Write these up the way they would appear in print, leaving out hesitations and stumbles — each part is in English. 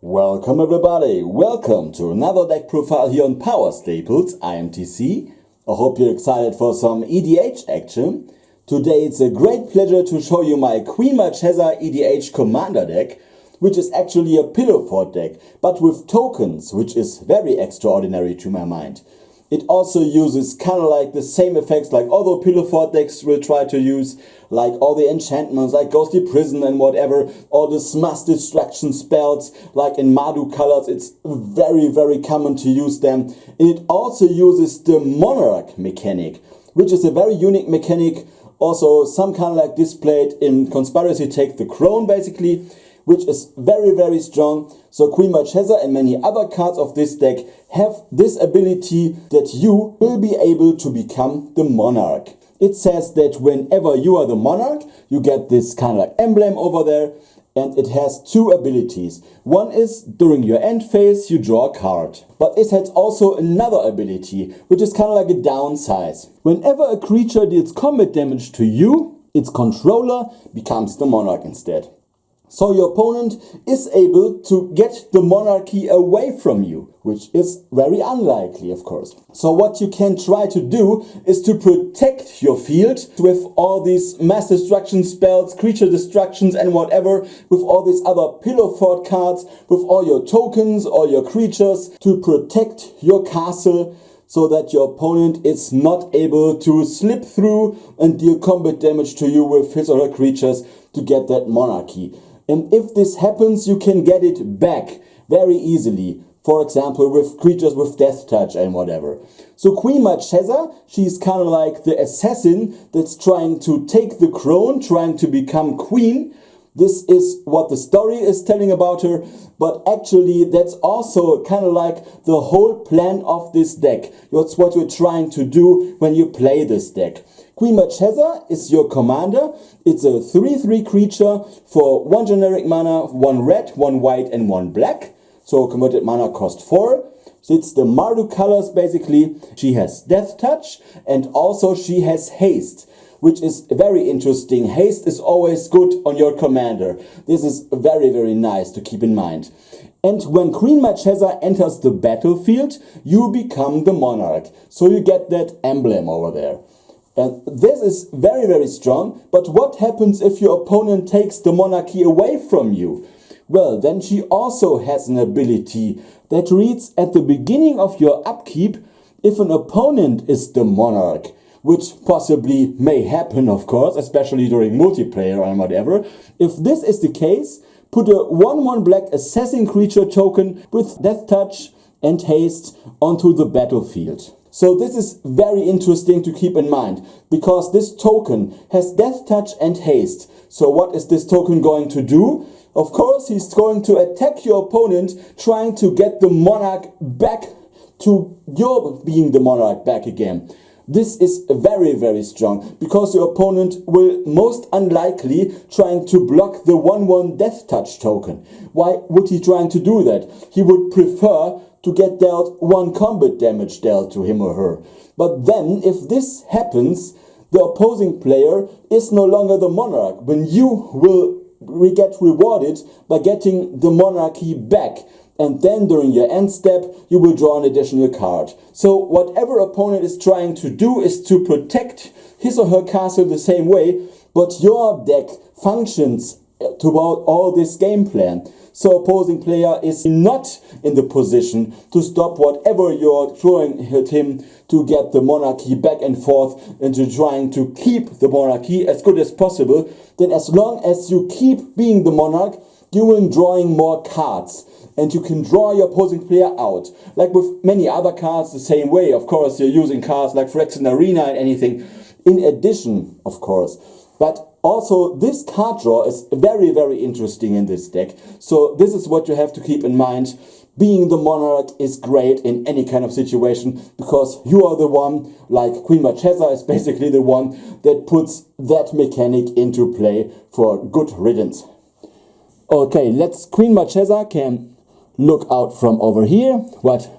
Welcome everybody, welcome to another deck profile here on Power Staples. I am Teecee. I hope you're excited for some EDH action. Today it's a great pleasure to show you my Queen Marchesa EDH commander deck, which is actually a pillow fort deck, but with tokens, which is very extraordinary to my mind. It also uses kind of like the same effects like other pillow fort decks will try to use, like all the enchantments, like Ghostly Prison and whatever, all the mass distraction spells, like in Madu colors, it's very common to use them. And it also uses the Monarch mechanic, which is a very unique mechanic, also some kind of like displayed in Conspiracy Take the Crown basically, which is very strong. So Queen Marchesa and many other cards of this deck have this ability that you will be able to become the Monarch. It says that whenever you are the Monarch, you get this kind of like emblem over there, and it has two abilities. One is during your end phase you draw a card, but it has also another ability, which is kind of like a downsize. Whenever a creature deals combat damage to you, its controller becomes the Monarch instead. So your opponent is able to get the monarchy away from you, which is very unlikely, of course. So what you can try to do is to protect your field with all these mass destruction spells, creature destructions and whatever, with all these other pillow fort cards, with all your tokens, all your creatures, to protect your castle so that your opponent is not able to slip through and deal combat damage to you with his or her creatures to get that monarchy. And if this happens, you can get it back very easily. For example, with creatures with death touch and whatever. So Queen Marchesa, she's kind of like the assassin that's trying to take the crown, trying to become queen. This is what the story is telling about her, but actually that's also kind of like the whole plan of this deck. That's what you're trying to do when you play this deck. Queen Marchesa is your commander. It's a 3/3 creature for 1 generic mana, 1 red, 1 white and 1 black. So converted mana cost 4. So it's the Mardu colors basically. She has death touch and also she has haste, which is very interesting. Haste is always good on your commander. This is very nice to keep in mind. And when Queen Marchesa enters the battlefield, you become the Monarch. So you get that emblem over there. And this is very strong, but what happens if your opponent takes the monarchy away from you? Well, then she also has an ability that reads at the beginning of your upkeep if an opponent is the Monarch, which possibly may happen, of course, especially during multiplayer and whatever. If this is the case, put a 1/1 black assassin creature token with death touch and haste onto the battlefield. So this is very interesting to keep in mind, because this token has death touch and haste. So what is this token going to do? Of course, he's going to attack your opponent, trying to get the monarch back to your being the monarch back again. This is very strong, because your opponent will most unlikely trying to block the 1/1 death touch token. Why would he trying to do that? He would prefer to get dealt 1 combat damage dealt to him or her. But then, if this happens, the opposing player is no longer the monarch, when you will get rewarded by getting the monarchy back. And then during your end step, you will draw an additional card. So whatever opponent is trying to do is to protect his or her castle the same way, but your deck functions throughout all this game plan. So opposing player is not in the position to stop whatever you're throwing at him to get the monarchy back and forth into trying to keep the monarchy as good as possible. Then as long as you keep being the monarch, you will be drawing more cards. And you can draw your opposing player out. Like with many other cards the same way. Of course, you're using cards like Phyrexian Arena and anything. In addition, of course. But also, this card draw is very interesting in this deck. So this is what you have to keep in mind. Being the monarch is great in any kind of situation, because you are the one, like Queen Marchesa is basically the one that puts that mechanic into play for good riddance. Okay, let's Queen Marchesa can look out from over here. What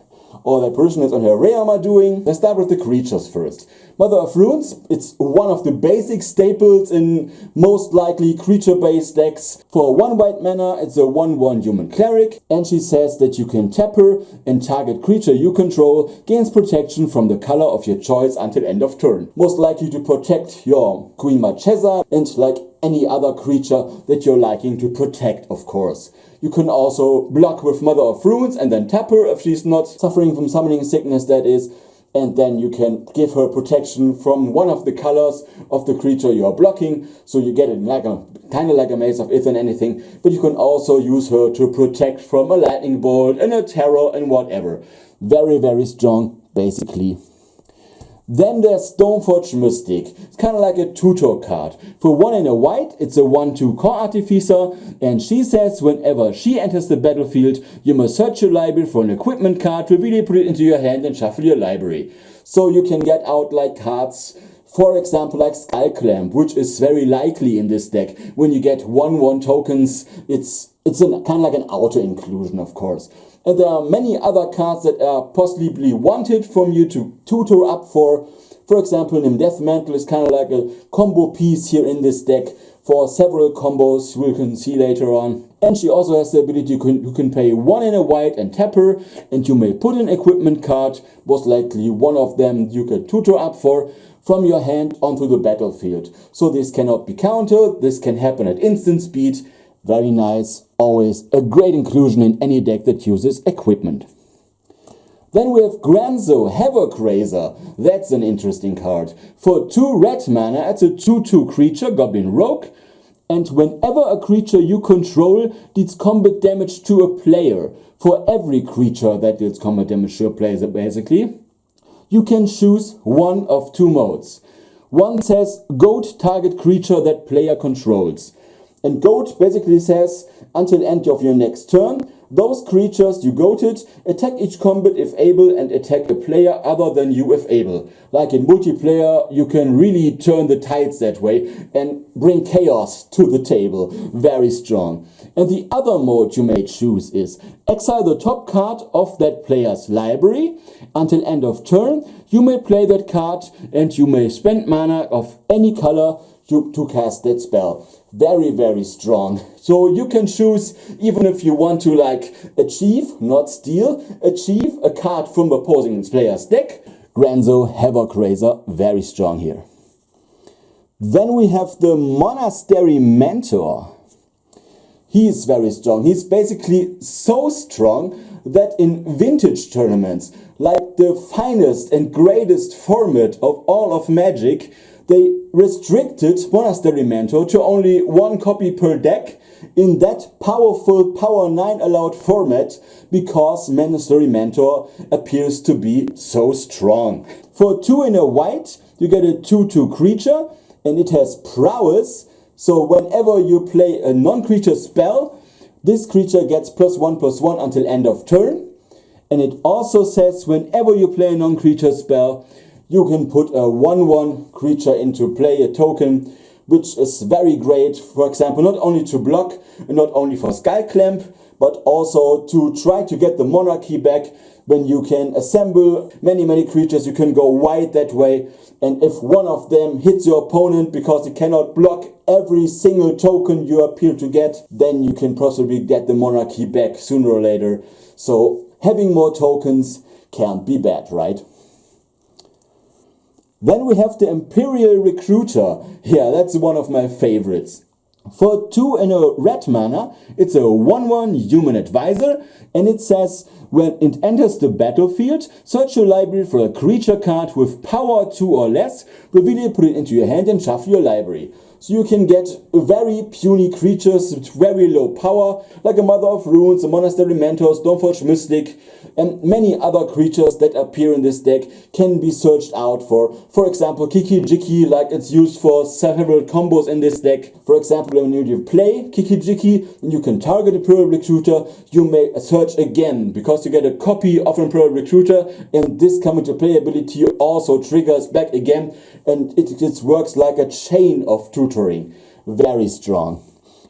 or the parishioners on her realm are doing. Let's start with the creatures first. Mother of Runes, it's one of the basic staples in most likely creature-based decks. For 1 white mana, it's a 1/1 human cleric, and she says that you can tap her and target creature you control gains protection from the color of your choice until end of turn. Most likely to protect your Queen Marchesa and like any other creature that you're liking to protect, of course. You can also block with Mother of Runes and then tap her if she's not suffering from summoning sickness, that is. And then you can give her protection from one of the colors of the creature you are blocking. So you get it like a kind of like a Maze of Ith and anything. But you can also use her to protect from a lightning bolt and a terror and whatever. Very, very strong, basically. Then there's Stoneforge Mystic. It's kind of like a tutor card. For 1 and a white, it's a 1/2 core artificer, and she says whenever she enters the battlefield, you must search your library for an equipment card, reveal it, put it into your hand, and shuffle your library. So you can get out like cards, for example, like Skullclamp, which is very likely in this deck. When you get 1/1 tokens, it's kind of like an auto inclusion, of course. And there are many other cards that are possibly wanted from you to tutor up for. For example, Nimnim Mantle is kind of like a combo piece here in this deck for several combos we can see later on. And she also has the ability you can pay 1 and a white and tap her, and you may put an equipment card, most likely one of them you can tutor up for, from your hand onto the battlefield. So this cannot be countered, this can happen at instant speed. Very nice, always a great inclusion in any deck that uses equipment. Then we have Granzo Havoc Raiser. That's an interesting card. For 2 red mana, it's a 2/2 creature, Goblin Rogue. And whenever a creature you control deals combat damage to a player, for every creature that deals combat damage to a player basically, you can choose one of 2 modes. One says goat target creature that player controls. And goat basically says, until end of your next turn, those creatures you goated attack each combat if able and attack a player other than you if able. Like in multiplayer, you can really turn the tides that way and bring chaos to the table. Very strong. And the other mode you may choose is exile the top card of that player's library. Until end of turn, you may play that card and you may spend mana of any color to cast that spell. Very, very strong. So you can choose, even if you want to like achieve, not steal, achieve a card from the opposing player's deck. Granzo Havoc Raiser, very strong here. Then we have the Monastery Mentor. He is very strong. He's basically so strong that in vintage tournaments, like the finest and greatest format of all of Magic, they restricted Monastery Mentor to only 1 copy per deck in that powerful Power 9 allowed format because Monastery Mentor appears to be so strong. For 2 and a white, you get a 2/2 creature and it has prowess. So whenever you play a non-creature spell, this creature gets +1/+1 until end of turn. And it also says whenever you play a non-creature spell, you can put a 1/1 creature into play, a token, which is very great, for example, not only to block, not only for Skullclamp, but also to try to get the monarchy back. When you can assemble many creatures, you can go wide that way. And if one of them hits your opponent because it cannot block every single token you appear to get, then you can possibly get the monarchy back sooner or later. So having more tokens can't be bad, right? Then we have the Imperial Recruiter. Yeah, that's one of my favorites. For 2 and a red mana, it's a 1/1 human advisor, and it says when it enters the battlefield, search your library for a creature card with power 2 or less, reveal it, put it into your hand, and shuffle your library. So you can get very puny creatures with very low power, like a Mother of Runes, a Monastery Mentor, Stoneforge Mystic, and many other creatures that appear in this deck can be searched out for example, Kiki Jiki, like it's used for several combos in this deck. For example, when you play Kiki Jiki and you can target Imperial Recruiter, you may search again because you get a copy of Imperial Recruiter, and this come into play ability also triggers back again, and it works like a chain of tutoring. Very strong.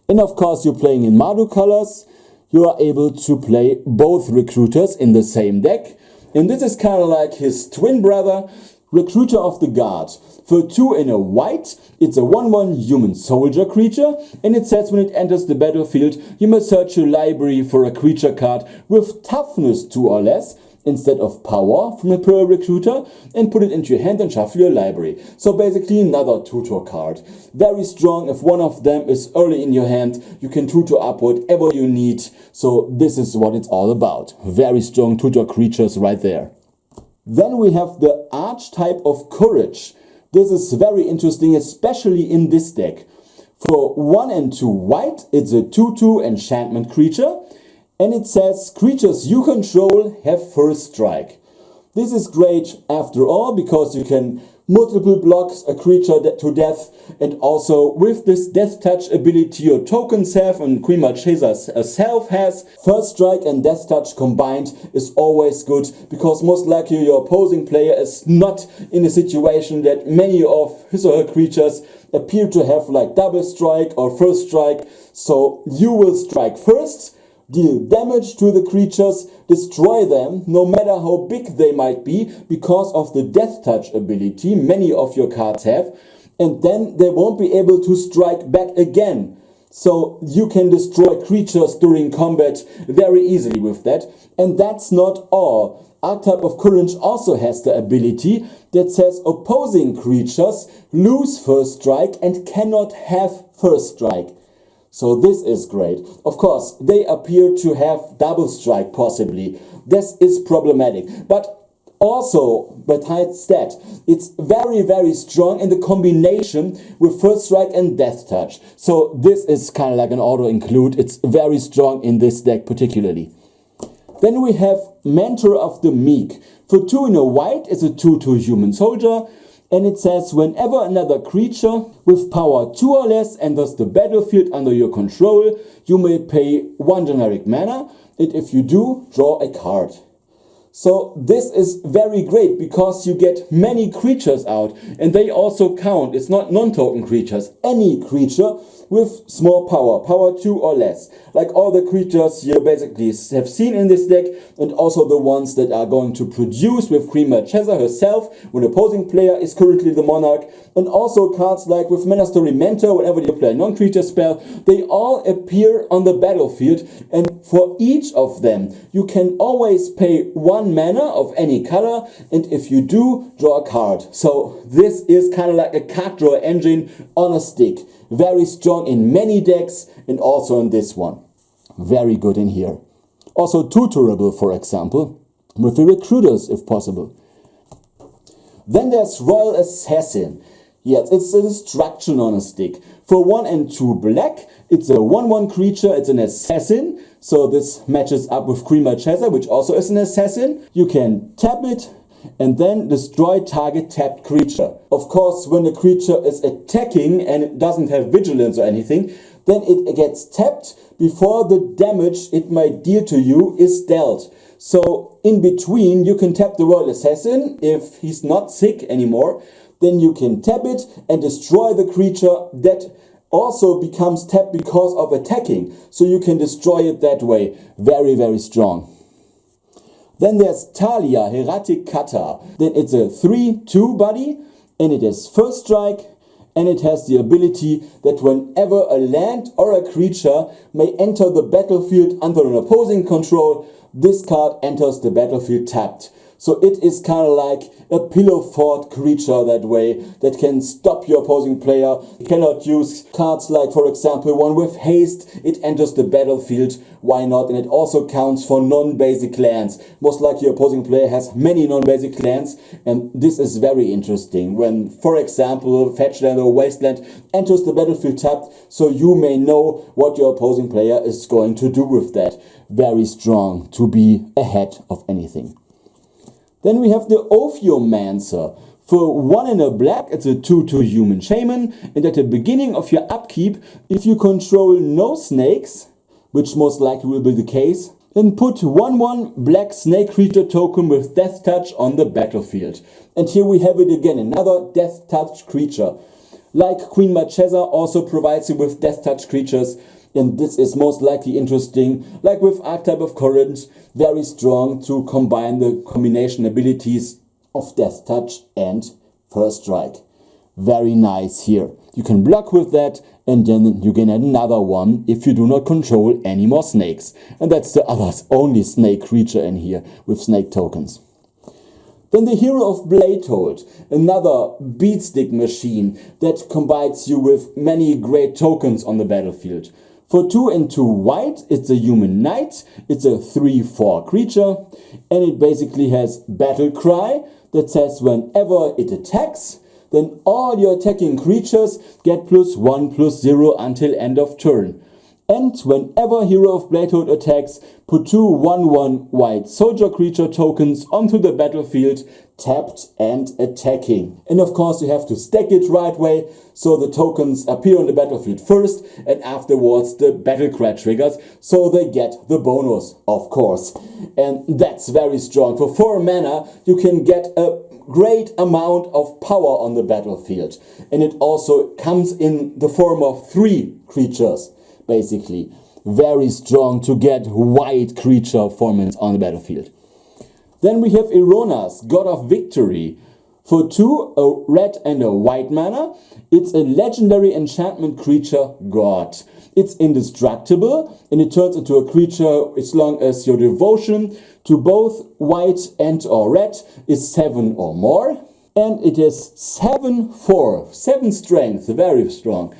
And of course, you're playing in Mardu colors. You are able to play both recruiters in the same deck. And this is kind of like his twin brother, Recruiter of the Guard. For 2 and a white, it's a 1/1 human soldier creature, and it says when it enters the battlefield, you must search your library for a creature card with toughness 2 or less, instead of power from Imperial Recruiter, and put it into your hand and shuffle your library. So basically another tutor card. Very strong. If one of them is early in your hand, you can tutor up whatever you need. So this is what it's all about. Very strong tutor creatures right there. Then we have the archetype of courage. This is very interesting, especially in this deck. For 1 and 2 white, it's a 2/2 enchantment creature. And it says, creatures you control have first strike. This is great after all, because you can multiple blocks a creature to death, and also with this death touch ability your tokens have, and Queen Marchesa herself has. First strike and death touch combined is always good, because most likely your opposing player is not in a situation that many of his or her creatures appear to have, like double strike or first strike. So you will strike first, deal damage to the creatures, destroy them, no matter how big they might be, because of the death touch ability many of your cards have, and then they won't be able to strike back again. So you can destroy creatures during combat very easily with that. And that's not all. Archetype of Courage also has the ability that says opposing creatures lose first strike and cannot have first strike. So this is great. Of course, they appear to have double strike possibly. This is problematic. But also, besides that, it's very, very strong in the combination with first strike and death touch. So this is kind of like an auto include. It's very strong in this deck particularly. Then we have Mentor of the Meek. For 2 and a white, it's a 2/2 human soldier. And it says, whenever another creature with power 2 or less enters the battlefield under your control, you may pay 1 generic mana, and if you do, draw a card. So this is very great, because you get many creatures out, and they also count. It's not non-token creatures. Any creature with small power, power 2 or less. Like all the creatures you basically have seen in this deck, and also the ones that are going to produce with Queen Marchesa herself when the opposing player is currently the monarch, and also cards like with Monastery Mentor, whenever you play a non-creature spell, they all appear on the battlefield, and for each of them you can always pay 1 mana of any color, and if you do, draw a card. So this is kind of like a card draw engine on a stick. Very strong in many decks, and also in this one. Very good in here. Also tutorable, for example, with the recruiters if possible. Then there's Royal Assassin. Yes, it's a destruction on a stick. For 1 and 2 black, it's a 1/1 creature, it's an assassin. So this matches up with Queen Marchesa, which also is an assassin. You can tap it and then destroy target tapped creature. Of course, when the creature is attacking and it doesn't have vigilance or anything, then it gets tapped before the damage it might deal to you is dealt. So in between, you can tap the Royal Assassin if he's not sick anymore. Then you can tap it and destroy the creature that also becomes tapped because of attacking. So you can destroy it that way. Very, very strong. Then there's Talia, Heretic Cutter. Then it's a 3/2 buddy, and it has first strike, and it has the ability that whenever a land or a creature may enter the battlefield under an opposing control, this card enters the battlefield tapped. So it is kind of like a pillow fort creature that way, that can stop your opposing player. You cannot use cards like, for example, one with haste. It enters the battlefield. Why not? And it also counts for non-basic lands. Most likely your opposing player has many non-basic lands, and this is very interesting. When, for example, Fetchland or Wasteland enters the battlefield tapped, so you may know what your opposing player is going to do with that. Very strong to be ahead of anything. Then we have the Ophiomancer. For 1 and a black, it's a 2/2 human shaman, and at the beginning of your upkeep, if you control no snakes, which most likely will be the case, then put 1/1 black snake creature token with death touch on the battlefield. And here we have it again, another death touch creature. Like Queen Marchesa also provides you with death touch creatures, and this is most likely interesting, like with Archetype of Courage, very strong to combine the combination abilities of Death Touch and First Strike. Very nice here. You can block with that, and then you can add another one if you do not control any more snakes. And that's the other only snake creature in here with snake tokens. Then the Hero of Bladehold, another beatstick machine that combines you with many great tokens on the battlefield. For 2 and 2 white, it's a human knight, it's a 3/4 creature, and it basically has Battle Cry that says whenever it attacks, then all your attacking creatures get +1/+0 until end of turn. And whenever Hero of Bladehold attacks, put 2 1/1 white soldier creature tokens onto the battlefield, tapped and attacking. And of course you have to stack it right way, so the tokens appear on the battlefield first, and afterwards the battle cry triggers, so they get the bonus, of course. And that's very strong. For 4 mana you can get a great amount of power on the battlefield. And it also comes in the form of 3 creatures. Basically, very strong to get white creature formats on the battlefield. Then we have Ironas, God of Victory. For 2, a red and a white mana, it's a legendary enchantment creature god. It's indestructible, and it turns into a creature as long as your devotion to both white and or red is 7 or more. And it is 7/4, 7 strength, very strong.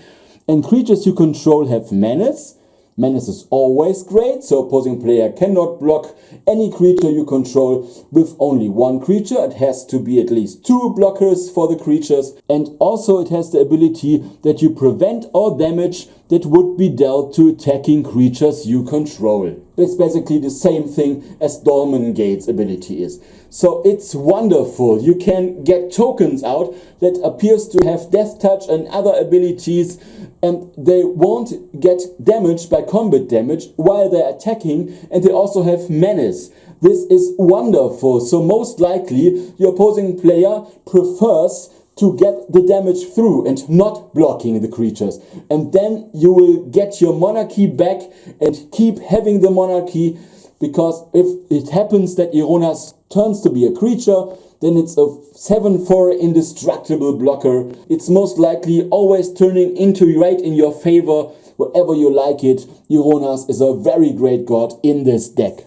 And creatures you control have menace. Menace is always great, so opposing player cannot block any creature you control with only 1 creature. It has to be at least 2 blockers for the creatures. And also it has the ability that you prevent all damage that would be dealt to attacking creatures you control. It's basically the same thing as Dolmen Gate's ability is. So it's wonderful. You can get tokens out that appears to have Death Touch and other abilities, and they won't get damaged by combat damage while they're attacking, and they also have menace. This is wonderful. So most likely your opposing player prefers to get the damage through and not blocking the creatures. And then you will get your monarchy back and keep having the monarchy, because if it happens that Ironas turns to be a creature, then it's a 7/4 indestructible blocker. It's most likely always turning into right in your favor wherever you like it. Ironas is a very great god in this deck.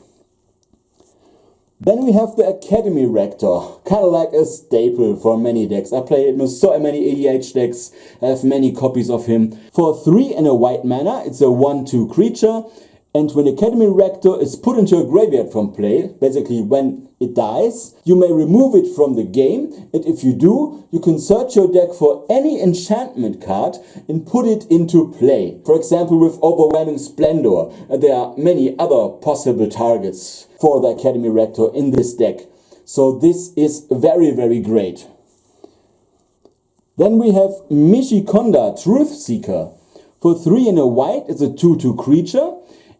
Then we have the Academy Rector, kind of like a staple for many decks. I play him with so many EDH decks, I have many copies of him. For 3 and a white mana, it's a 1/2 creature, and when Academy Rector is put into a graveyard from play, basically when it dies, you may remove it from the game, and if you do, you can search your deck for any enchantment card and put it into play. For example, with Overwhelming Splendor, there are many other possible targets for the Academy Rector in this deck. So this is very, very great. Then we have Mishikonda, Truth Seeker. For 3 and a white, it's a 2/2 creature,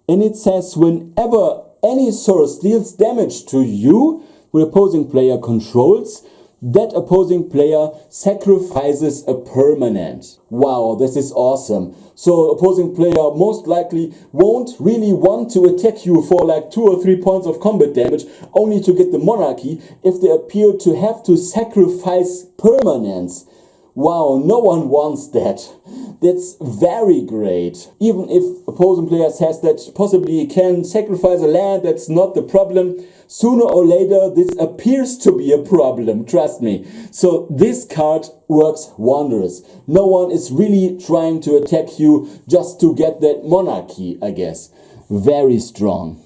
and it says whenever any source deals damage to you when opposing player controls, that opposing player sacrifices a permanent. Wow, this is awesome. So opposing player most likely won't really want to attack you for like 2 or 3 points of combat damage only to get the monarchy if they appear to have to sacrifice permanents. Wow, no one wants that. That's very great. Even if opposing player says that possibly he can sacrifice a land, that's not the problem. Sooner or later, this appears to be a problem, trust me. So this card works wonders. No one is really trying to attack you just to get that monarchy, I guess. Very strong.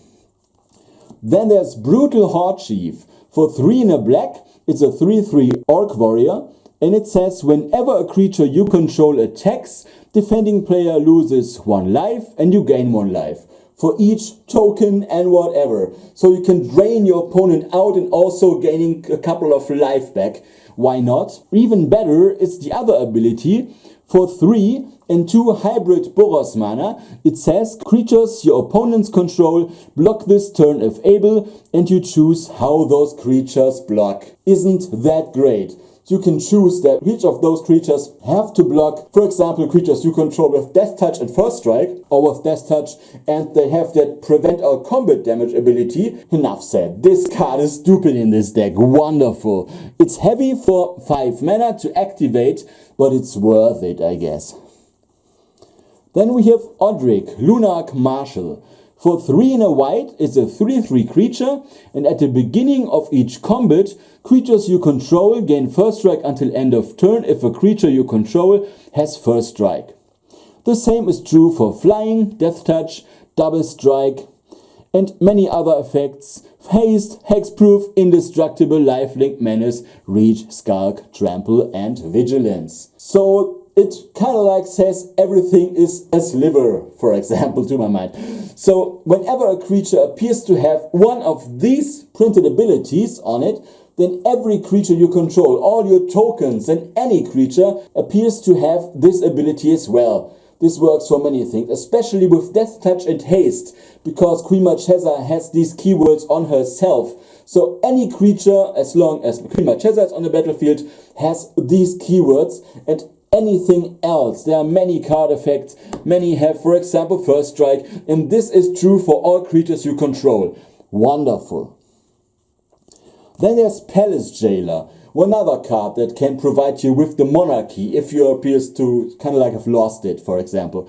Then there's Brutal Horde Chief. For 3 and a black, it's a 3/3 Orc Warrior. And it says whenever a creature you control attacks, defending player loses 1 life and you gain 1 life for each token and whatever. So you can drain your opponent out and also gaining a couple of life back. Why not? Even better is the other ability. For 3 and 2 hybrid Boros mana, it says creatures your opponents control block this turn if able, and you choose how those creatures block. Isn't that great? you can choose that each of those creatures have to block, for example, creatures you control with Death Touch and First Strike, or with Death Touch, and they have that prevent all combat damage ability. Enough said. This card is stupid in this deck. Wonderful. It's heavy for 5 mana to activate, but it's worth it, I guess. Then we have Odric, Lunarch Marshal. For 3 and a white, it's a 3/3 creature, and at the beginning of each combat, creatures you control gain First Strike until end of turn if a creature you control has First Strike. The same is true for flying, Death Touch, Double Strike, and many other effects: Haste, Hexproof, Indestructible, Lifelink, Menace, Reach, Skulk, Trample, and Vigilance. So it kind of like says everything is a sliver, for example, to my mind. So whenever a creature appears to have one of these printed abilities on it, then every creature you control, all your tokens and any creature appears to have this ability as well. This works for many things, especially with Death Touch and Haste, because Queen Marchesa has these keywords on herself. So any creature, as long as Queen Marchesa is on the battlefield, has these keywords, and anything else. There are many card effects. Many have, for example, First Strike, and this is true for all creatures you control. Wonderful. Then there's Palace Jailer, one other card that can provide you with the monarchy if you appears to kind of like have lost it, for example.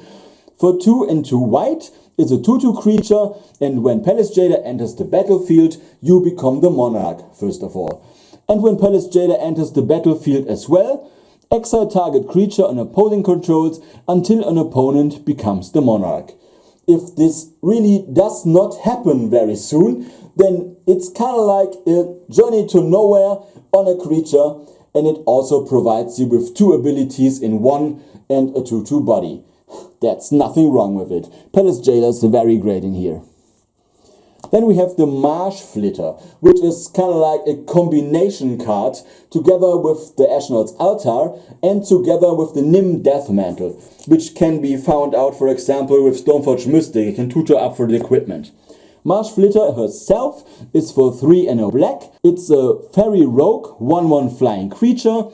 For 2 and 2 white, it's a 2/2 creature, and when Palace Jailer enters the battlefield, you become the monarch, first of all. And when Palace Jailer enters the battlefield as well, exile target creature an opponent controls until an opponent becomes the monarch. If this really does not happen very soon, then it's kind of like a journey to nowhere on a creature, and it also provides you with 2 abilities in one and a 2/2 body. That's nothing wrong with it. Palace Jailer is very great in here. Then we have the Marsh Flitter, which is kind of like a combination card together with the Ashnod's Altar and together with the Nimnim Death Mantle, which can be found out, for example, with Stoneforge Mystic. You can tutor up for the equipment. Marsh Flitter herself is for 3 and a black. It's a fairy rogue, 1/1 flying creature.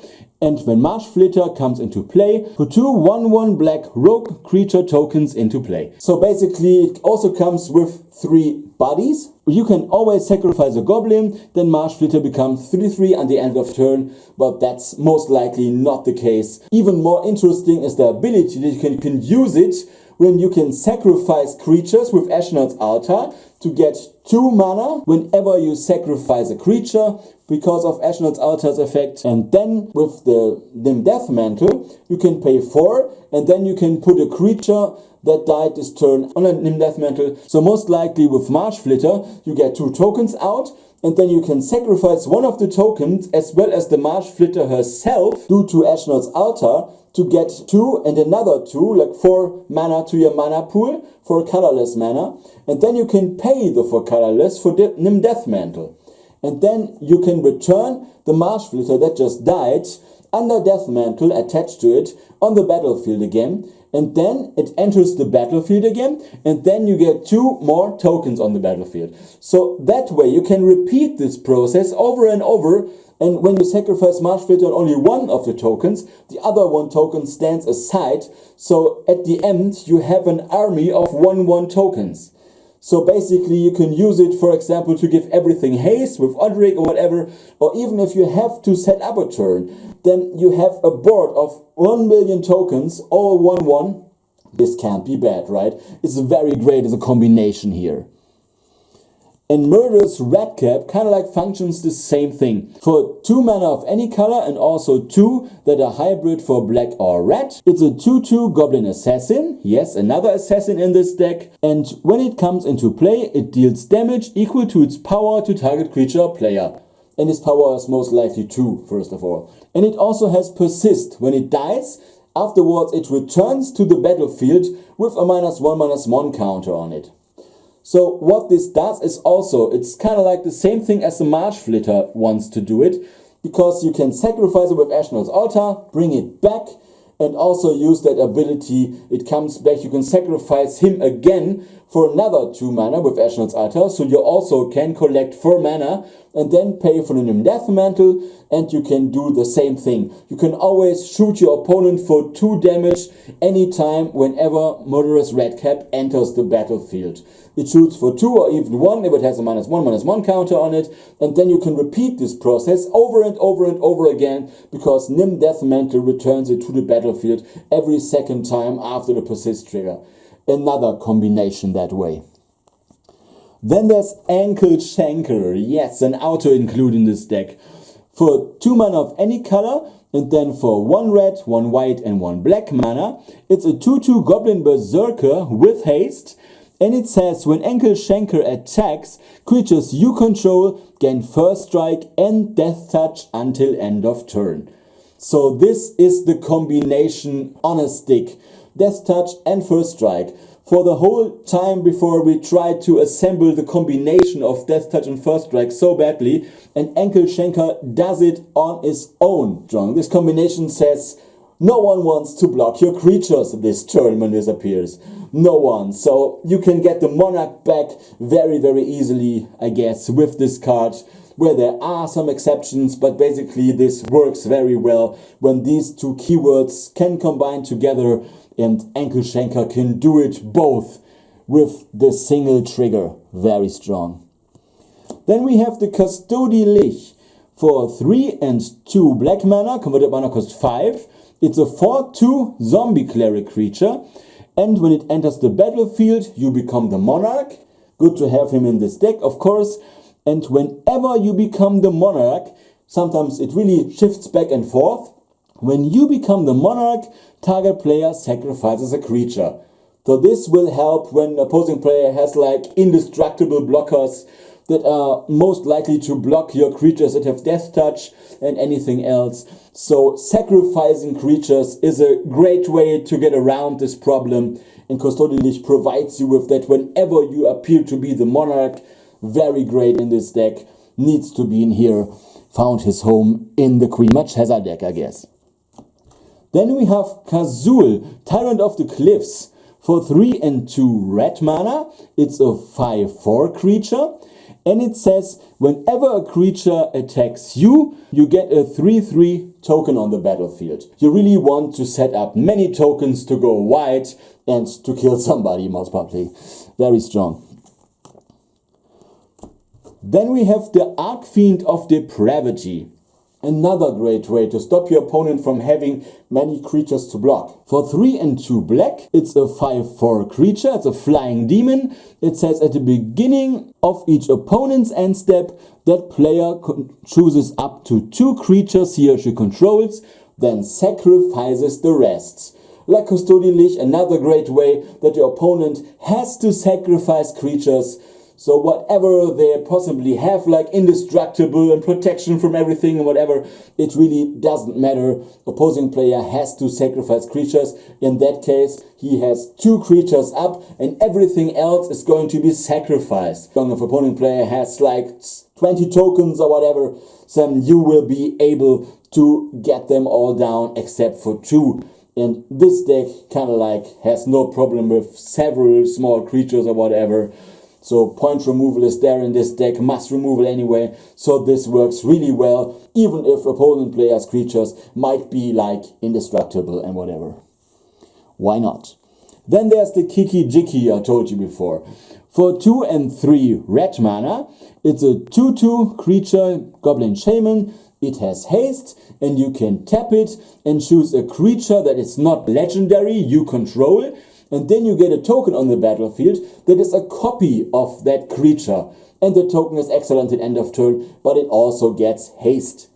And when Marsh Flitter comes into play, put 2 1/1 black rogue creature tokens into play. So basically it also comes with 3 bodies. You can always sacrifice a goblin, then Marsh Flitter becomes 3/3 at the end of turn, but that's most likely not the case. Even more interesting is the ability that you can use it when you can sacrifice creatures with Ashnod's Altar to get 2 mana whenever you sacrifice a creature because of Ashnod's Altar's effect. And then with the Nimnim Death Mantle, you can pay 4, and then you can put a creature that died this turn on a Nimnim Death Mantle. So most likely with Marsh Flitter, you get 2 tokens out, and then you can sacrifice one of the tokens as well as the Marsh Flitter herself due to Ashnod's Altar to get 2 and another 2, like 4 mana to your mana pool for colorless mana. And then you can pay the 4 colorless for the Nimnim Death Mantle. And then you can return the Marsh Flitter that just died under Death Mantle attached to it on the battlefield again. And then it enters the battlefield again, and then you get 2 more tokens on the battlefield. So that way you can repeat this process over and over, and when you sacrifice Marsh Flitter on only one of the tokens, the other 1 token stands aside, so at the end you have an army of 1/1 tokens. So basically you can use it, for example, to give everything haste with Odric or whatever, or even if you have to set up a turn, then you have a board of 1 million tokens, all 1/1. This can't be bad, right? It's very great as a combination here. And Murderous Redcap kind of like functions the same thing. For 2 mana of any color and also 2 that are hybrid for black or red. It's a 2/2 Goblin Assassin. Yes, another assassin in this deck. And when it comes into play, it deals damage equal to its power to target creature or player. And its power is most likely 2, first of all. And it also has Persist. When it dies, afterwards it returns to the battlefield with a -1/-1 counter on it. So what this does is also, it's kind of like the same thing as the Marsh Flitter wants to do it, because you can sacrifice it with Ashnod's Altar, bring it back, and also use that ability. It comes back, you can sacrifice him again for another 2 mana with Ashnod's Altar, so you also can collect 4 mana and then pay for the Nimnim Death Mantle, and you can do the same thing. You can always shoot your opponent for 2 damage anytime whenever Murderous Redcap enters the battlefield. It shoots for 2 or even 1 if it has a -1/-1 counter on it, and then you can repeat this process over and over and over again, because Nim Death Mantle returns it to the battlefield every second time after the persist trigger. Another combination that way. Then there's Ankle Shanker. Yes, an auto include in this deck. For 2 mana of any color, and then for 1 red, 1 white, and 1 black mana, it's a 2/2 Goblin Berserker with haste, and it says when Ankle Shanker attacks, creatures you control gain first strike and death touch until end of turn. So this is the combination on a stick. Death touch and first strike. For the whole time before we tried to assemble the combination of death touch and first strike so badly, and Ankle Shanker does it on its own. This combination says no one wants to block your creatures this turn when this appears. No one. So you can get the Monarch back very, very easily, I guess, with this card, where there are some exceptions, but basically this works very well when these 2 keywords can combine together, and Ankle Shanker can do it both with the single trigger. Very strong. Then we have the Custodilich. For 3 and 2 black mana, converted mana cost 5. It's a 4/2 zombie cleric creature, and when it enters the battlefield, you become the Monarch. Good to have him in this deck, of course. And whenever you become the Monarch, sometimes it really shifts back and forth. When you become the Monarch, target player sacrifices a creature. So this will help when opposing player has like indestructible blockers that are most likely to block your creatures that have death touch and anything else. So sacrificing creatures is a great way to get around this problem, and Custodilich provides you with that whenever you appear to be the Monarch. Very great in this deck. Needs to be in here. Found his home in the Queen Marchesa deck, I guess. Then we have Kazul, Tyrant of the Cliffs. For 3 and 2 red mana, it's a 5/4 creature. And it says, whenever a creature attacks you, you get a 3/3 token on the battlefield. You really want to set up many tokens to go wide and to kill somebody, most probably. Very strong. Then we have the Archfiend of Depravity. Another great way to stop your opponent from having many creatures to block. For 3 and 2 black, it's a 5/4 creature. It's a flying demon. It says at the beginning of each opponent's end step, that player chooses up to 2 creatures he or she controls, then sacrifices the rest. Like Custodilich, another great way that your opponent has to sacrifice creatures. So whatever they possibly have, like indestructible and protection from everything and whatever, it really doesn't matter. Opposing player has to sacrifice creatures. In that case, he has 2 creatures up and everything else is going to be sacrificed. If opposing player has like 20 tokens or whatever, then you will be able to get them all down except for 2. And this deck kind of like has no problem with several small creatures or whatever. So point removal is there in this deck, must removal anyway, so this works really well, even if opponent players' creatures might be like indestructible and whatever. Why not? Then there's the Kiki Jiki I told you before. For 2 and 3 red mana, it's a 2/2 creature, Goblin Shaman. It has haste, and you can tap it and choose a creature that is not legendary you control. And then you get a token on the battlefield that is a copy of that creature. And the token is excellent at end of turn, but it also gets haste.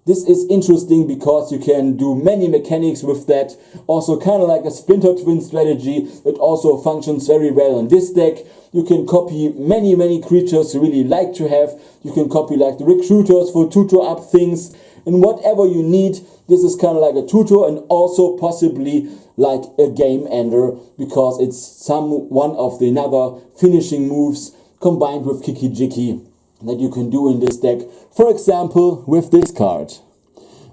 This is interesting because you can do many mechanics with that. Also kind of like a Splinter Twin strategy. It also functions very well in this deck. You can copy many creatures you really like to have. You can copy like the Recruiters for tutor up things. And whatever you need, this is kind of like a tutor and also possibly like a game ender, because it's one of the other finishing moves combined with Kiki Jiki that you can do in this deck. For example, with this card,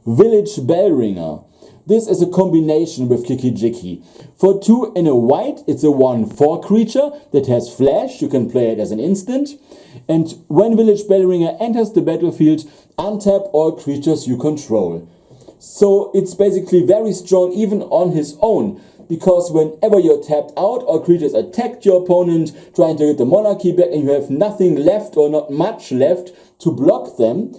Village Bellringer. This is a combination with Kiki-Jiki. For 2 and a white, it's a 1/4 creature that has flash. You can play it as an instant. And when Village Bellringer enters the battlefield, untap all creatures you control. So it's basically very strong even on his own, because whenever you're tapped out, all creatures attack your opponent, trying to get the monarchy back, and you have nothing left or not much left to block them,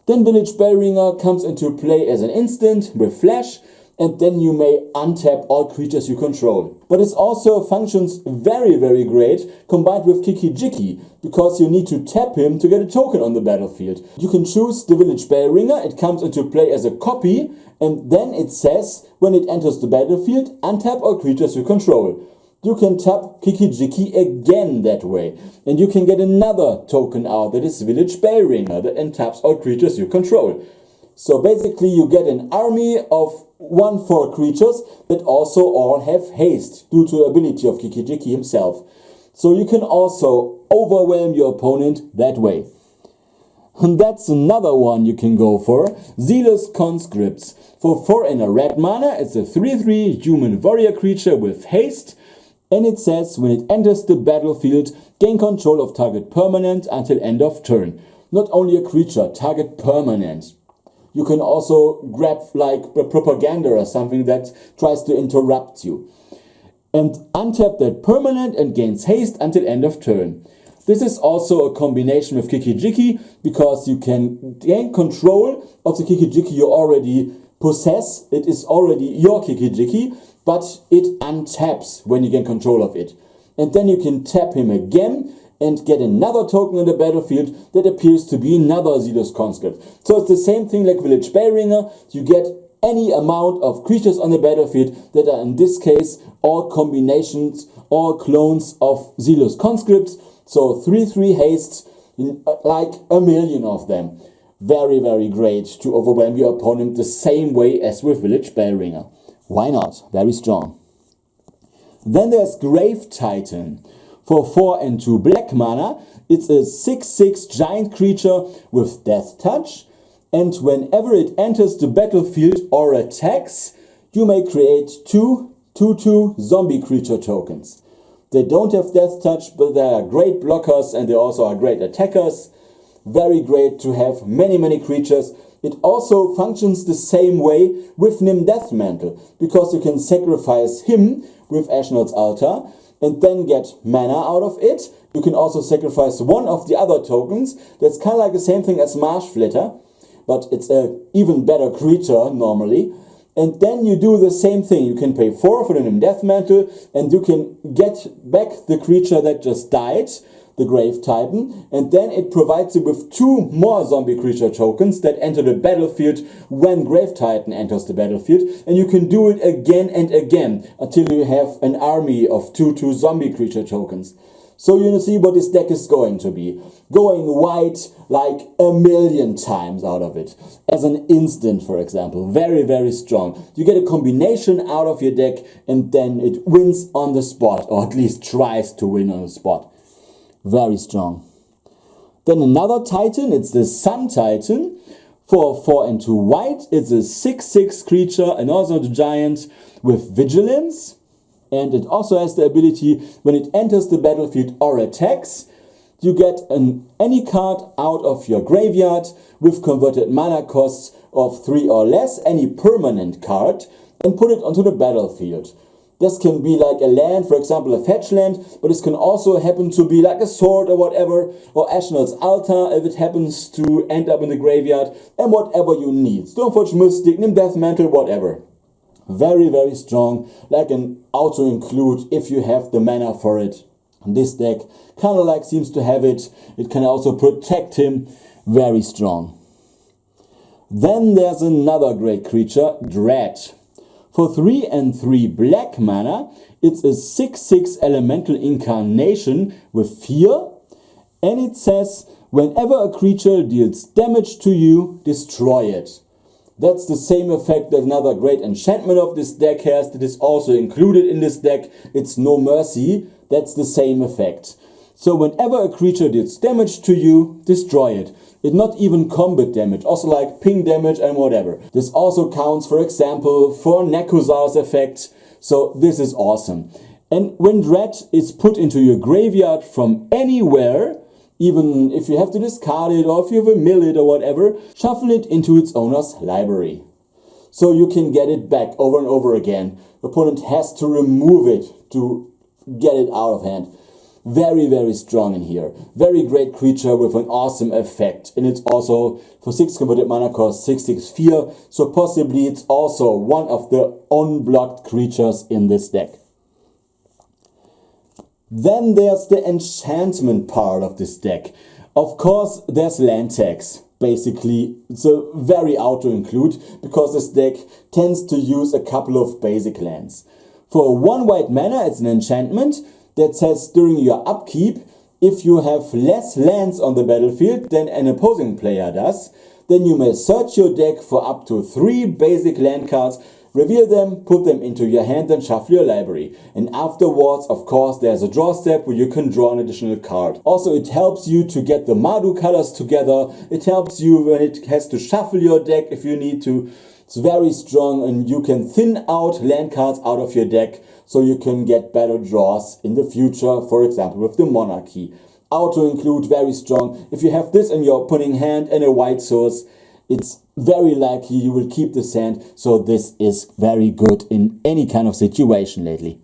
then Village Bellringer comes into play as an instant with flash, and then you may untap all creatures you control. But it also functions very, very great combined with Kiki-Jiki, because you need to tap him to get a token on the battlefield. You can choose the Village Bellringer, it comes into play as a copy, and then it says, when it enters the battlefield, untap all creatures you control. You can tap Kiki-Jiki again that way, and you can get another token out that is Village Bellringer that untaps all creatures you control. So basically you get an army of 1/4 creatures that also all have haste due to the ability of Kiki-Jiki himself. So you can also overwhelm your opponent that way. And that's another one you can go for, Zealous Conscripts. For 4 and a red mana, it's a 3/3 human warrior creature with haste, and it says when it enters the battlefield, gain control of target permanent until end of turn. Not only a creature, target permanent. You can also grab like a propaganda or something that tries to interrupt you. And untap that permanent and gains haste until end of turn. This is also a combination with Kiki-Jiki, because you can gain control of the Kiki-Jiki you already possess. It is already your Kiki-Jiki, but it untaps when you gain control of it. And then you can tap him again and get another token on the battlefield that appears to be another Zealous Conscript. So it's the same thing like Village Bellringer. You get any amount of creatures on the battlefield that are in this case all combinations, all clones of Zealous Conscripts. So 3/3 hastes, like a million of them. Very, very great to overwhelm your opponent the same way as with Village Bellringer. Why not? Very strong. Then there's Grave Titan. For 4 and 2 black mana, it's a 6/6 giant creature with Death Touch, and whenever it enters the battlefield or attacks, you may create 2/2 zombie creature tokens. They don't have Death Touch, but they are great blockers and they also are great attackers. Very great to have many creatures. It also functions the same way with Nim Mantle, because you can sacrifice him with Ashnod's Altar and then get mana out of it. You can also sacrifice one of the other tokens. That's kind of like the same thing as Marsh Flitter, but it's a even better creature normally. And then you do the same thing. You can pay 4 for the Nim Mantle, and you can get back the creature that just died, the Grave Titan, and then it provides you with 2 more zombie creature tokens that enter the battlefield when Grave Titan enters the battlefield, and you can do it again and again until you have an army of 2/2 zombie creature tokens. So you see what this deck is going to be. Going white like a million times out of it. As an instant, for example. Very strong. You get a combination out of your deck and then it wins on the spot, or at least tries to win on the spot. Very strong. Then another Titan, it's the Sun Titan. For 4 and 2 white, it's a 6/6 creature and also the giant with Vigilance. And it also has the ability, when it enters the battlefield or attacks, you get any card out of your graveyard with converted mana costs of 3 or less, any permanent card, and put it onto the battlefield. This can be like a land, for example a fetch land, but this can also happen to be like a sword or whatever, or Ashnod's Altar if it happens to end up in the graveyard, and whatever you need. Stoneforge Mystic, Nim Mantle, whatever. Very strong, like an auto-include if you have the mana for it. This deck kind of like seems to have it. It can also protect him. Very strong. Then there's another great creature, Dread. For 3 and 3 black mana, it's a 6/6 elemental incarnation with fear, and it says whenever a creature deals damage to you, destroy it. That's the same effect that another great enchantment of this deck has, that is also included in this deck. It's No Mercy. That's the same effect. So whenever a creature deals damage to you, destroy it. It not even combat damage, also like ping damage and whatever. This also counts, for example, for Nekuzar's effect. So this is awesome. And when Dread is put into your graveyard from anywhere, even if you have to discard it or if you have a mill it or whatever, shuffle it into its owner's library. So you can get it back over and over again. The opponent has to remove it to get it out of hand. Very, very strong in here. Very great creature with an awesome effect. And it's also, for 6 converted mana cost, 6/6 fear. So possibly it's also one of the unblocked creatures in this deck. Then there's the enchantment part of this deck. Of course, there's land tax. Basically, it's a very auto-include because this deck tends to use a couple of basic lands. For 1 white mana, it's an enchantment that says during your upkeep, if you have less lands on the battlefield than an opposing player does, then you may search your deck for up to 3 basic land cards, reveal them, put them into your hand and shuffle your library. And afterwards, of course, there's a draw step where you can draw an additional card. Also, it helps you to get the Mardu colors together. It helps you when it has to shuffle your deck if you need to. It's very strong and you can thin out land cards out of your deck so you can get better draws in the future, for example with the Monarchy. Auto-include, very strong. If you have this in your opening hand and a white source, it's very likely you will keep this hand, so this is very good in any kind of situation lately.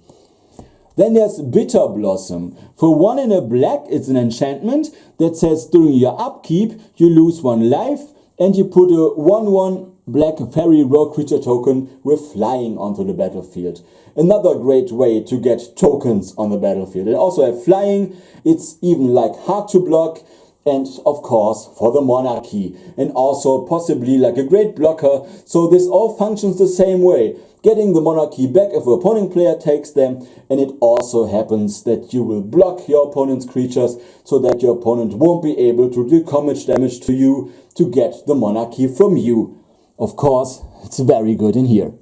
Then there's Bitter Blossom. For 1 in a black, it's an enchantment that says during your upkeep, you lose 1 life and you put a 1/1 black fairy rogue creature token with flying onto the battlefield. Another great way to get tokens on the battlefield. And also have flying, it's even like hard to block, and of course for the Monarchy, and also possibly like a great blocker. So this all functions the same way, getting the Monarchy back if the opponent player takes them, and it also happens that you will block your opponent's creatures so that your opponent won't be able to do much damage to you to get the Monarchy from you. Of course, it's very good in here.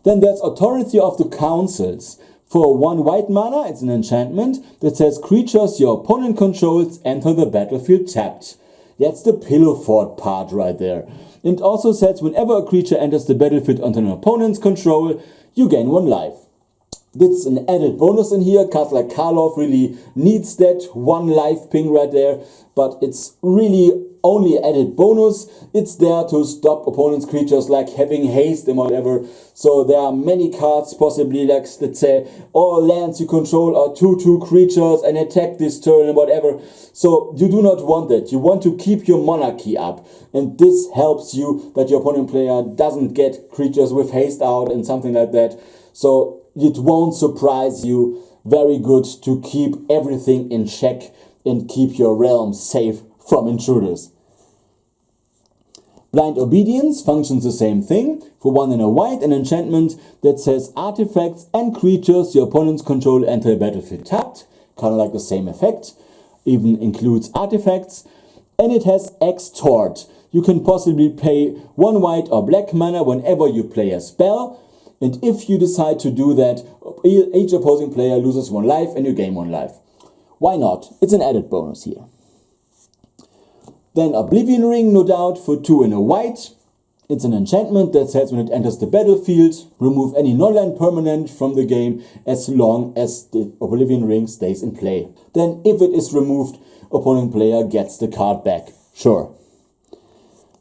Then there's Authority of the Councils. For 1 white mana, it's an enchantment that says creatures your opponent controls enter the battlefield tapped. That's the pillow fort part right there. It also says whenever a creature enters the battlefield under an opponent's control, you gain 1 life. That's an added bonus in here. Cards like Karlov really needs that 1 life ping right there, but it's really only added bonus. It's there to stop opponent's creatures like having haste and whatever. So there are many cards possibly like, let's say, all lands you control are 2/2 creatures and attack this turn and whatever. So you do not want that. You want to keep your Monarchy up, and this helps you that your opponent player doesn't get creatures with haste out and something like that. So it won't surprise you. Very good to keep everything in check and keep your realm safe from intruders. Blind Obedience functions the same thing. For 1 in a white, an enchantment that says artifacts and creatures your opponents control enter the battlefield tapped. Kind of like the same effect. Even includes artifacts. And it has Extort. You can possibly pay 1 white or black mana whenever you play a spell. And if you decide to do that, each opposing player loses 1 life and you gain 1 life. Why not? It's an added bonus here. Then Oblivion Ring, no doubt, for 2 in a white. It's an enchantment that says when it enters the battlefield, remove any non-land permanent from the game as long as the Oblivion Ring stays in play. Then if it is removed, opponent player gets the card back. Sure.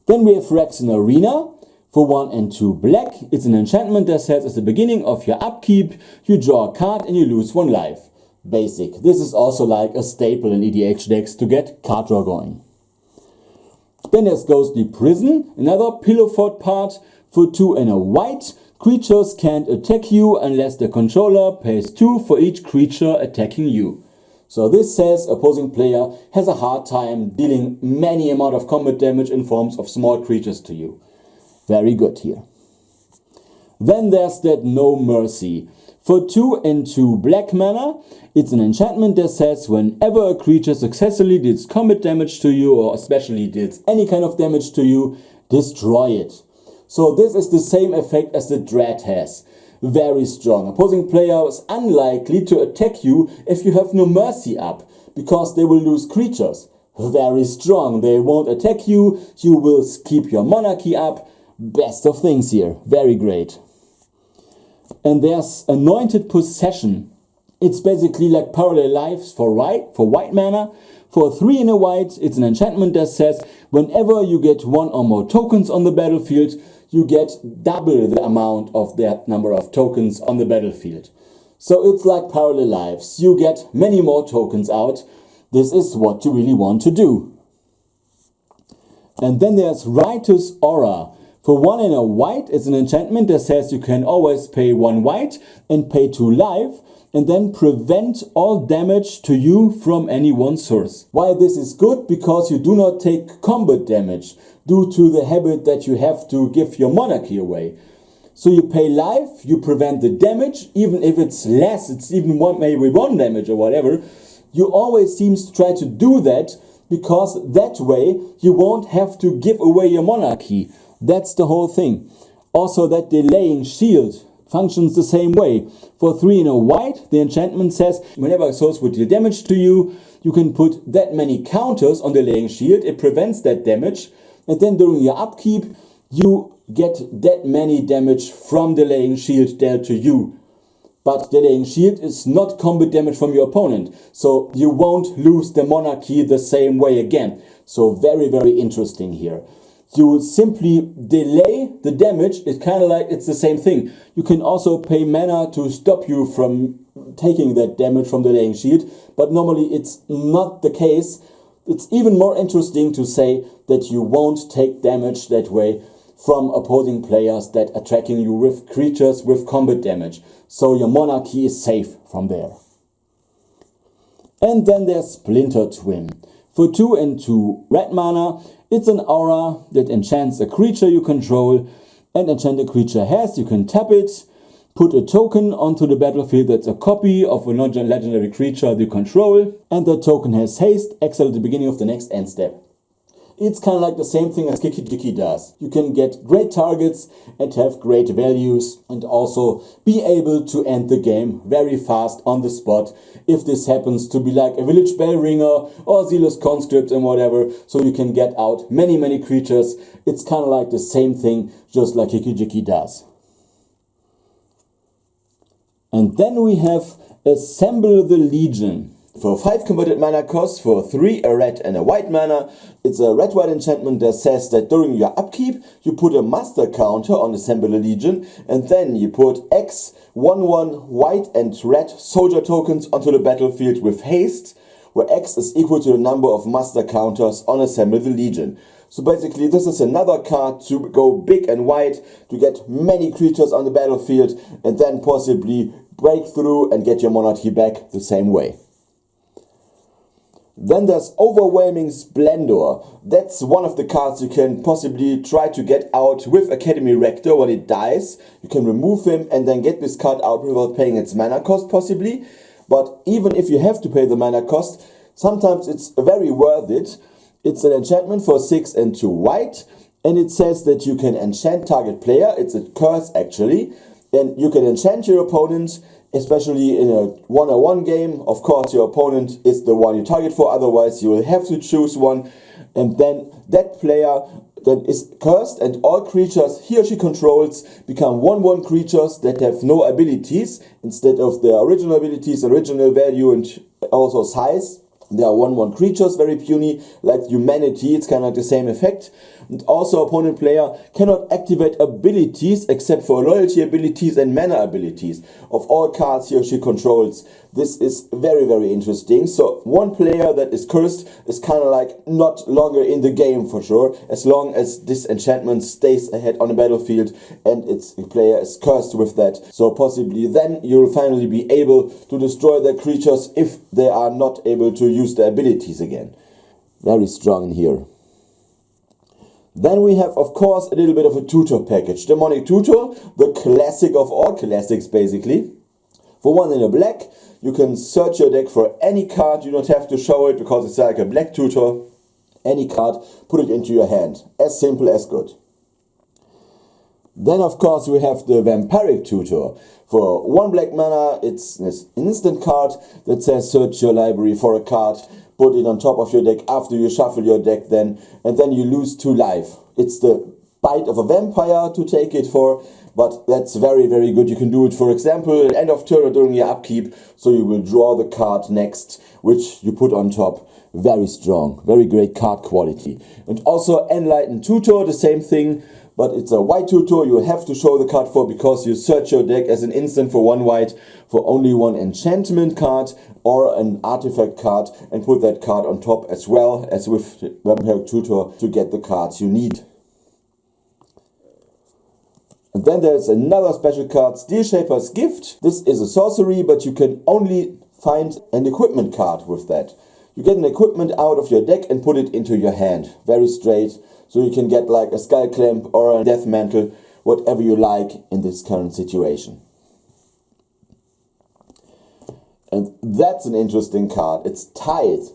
Then we have Phyrexian Arena. For 1 and 2 black, it's an enchantment that says at the beginning of your upkeep, you draw a card and you lose 1 life. Basic. This is also like a staple in EDH decks to get card draw going. Then there's Ghostly Prison, another pillow fort part. For 2 and a white, creatures can't attack you unless the controller pays 2 for each creature attacking you. So this says opposing player has a hard time dealing many amount of combat damage in forms of small creatures to you. Very good here. Then there's that No Mercy. For 2 and 2 black mana, it's an enchantment that says whenever a creature successfully deals combat damage to you, or especially deals any kind of damage to you, destroy it. So this is the same effect as the Dread has. very strong. Opposing player is unlikely to attack you if you have no mercy up, because they will lose creatures. Very strong. They won't attack you. You will keep your monarchy up. Best of things here. Very great. And there's Anointed Possession. It's basically like Parallel Lives for white mana. For 3 and a white, it's an enchantment that says whenever you get 1 or more tokens on the battlefield, you get double the amount of that number of tokens on the battlefield. So it's like Parallel Lives. You get many more tokens out. This is what you really want to do. And then there's Righteous Aura. For 1 and a white, it's an enchantment that says you can always pay 1 white and pay 2 life, and then prevent all damage to you from any one source. Why this is good? Because you do not take combat damage due to the habit that you have to give your monarchy away. So you pay life, you prevent the damage, even if it's less, it's even maybe 1 damage or whatever. You always seem to try to do that, because that way you won't have to give away your monarchy. That's the whole thing. Also, that delaying shield functions the same way. For 3 and a white, the enchantment says whenever a source would deal damage to you, you can put that many counters on the delaying shield. It prevents that damage, and then during your upkeep you get that many damage from the delaying shield dealt to you. But delaying shield is not combat damage from your opponent, so you won't lose the monarchy the same way again. So very, very interesting here. You simply delay the damage. It's kind of like it's the same thing. You can also pay mana to stop you from taking that damage from the delaying shield, but normally it's not the case. It's even more interesting to say that you won't take damage that way from opposing players that are attacking you with creatures with combat damage. So your monarchy is safe from there. And then there's Splinter Twin. For 2 and 2 red mana, it's an aura that enchants a creature you control, and enchanted creature has, you can tap it, put a token onto the battlefield that's a copy of a non-legendary creature you control, and that token has haste, exile at the beginning of the next end step. It's kind of like the same thing as Kiki does. You can get great targets and have great values, and also be able to end the game very fast on the spot if this happens to be like a Village Bell Ringer or Zealous Conscript and whatever, so you can get out many creatures. It's kind of like the same thing, just like Kiki does. And then we have Assemble the Legion. For 5 converted mana cost, for 3 a red and a white mana, it's a red-white enchantment that says that during your upkeep, you put a master counter on Assemble a Legion, and then you put X 1/1 white and red soldier tokens onto the battlefield with haste, where X is equal to the number of master counters on Assemble the Legion. So basically this is another card to go big and wide, to get many creatures on the battlefield, and then possibly break through and get your monarchy back the same way. Then there's Overwhelming Splendor. That's one of the cards you can possibly try to get out with Academy Rector when it dies. You can remove him and then get this card out without paying its mana cost possibly. But even if you have to pay the mana cost, sometimes it's very worth it. It's an enchantment for 6 and 2 white, and it says that you can enchant target player. It's a curse actually, and you can enchant your opponent, especially in a 1-on-1 game. Of course, your opponent is the one you target for, otherwise you will have to choose one. And then that player that is cursed, and all creatures he or she controls become 1/1 creatures that have no abilities. Instead of their original abilities, original value, and also size, they are 1/1 creatures, very puny, like humanity. It's kind of like the same effect. And also opponent player cannot activate abilities except for loyalty abilities and mana abilities of all cards he or she controls. This is very interesting. So one player that is cursed is kind of like not longer in the game for sure, as long as this enchantment stays ahead on the battlefield and its player is cursed with that. So possibly then you'll finally be able to destroy their creatures if they are not able to use their abilities again. Very strong in here. Then we have, of course, a little bit of a tutor package. Demonic Tutor, the classic of all classics basically. For 1 in a black, you can search your deck for any card. You don't have to show it because it's like a black tutor. Any card, put it into your hand. As simple as good. Then of course we have the Vampiric Tutor. For 1 black mana, it's this instant card that says search your library for a card, put it on top of your deck after you shuffle your deck then, and then you lose 2 life. It's the bite of a vampire to take it for, but that's very, very good. You can do it, for example, at end of turn or during your upkeep, so you will draw the card next, which you put on top. Very strong, very great card quality. And also Enlightened Tutor, the same thing, but it's a white tutor you have to show the card for because you search your deck as an instant for 1 white for only 1 enchantment card or an artifact card, and put that card on top as well as with Vampiric Tutor to get the cards you need. And then there's another special card, Steel Shaper's Gift. This is a sorcery, but you can only find an equipment card with that. You get an equipment out of your deck and put it into your hand. Very straight. So you can get like a Skull Clamp or a Death Mantle, whatever you like in this current situation. And that's an interesting card. It's Tithe.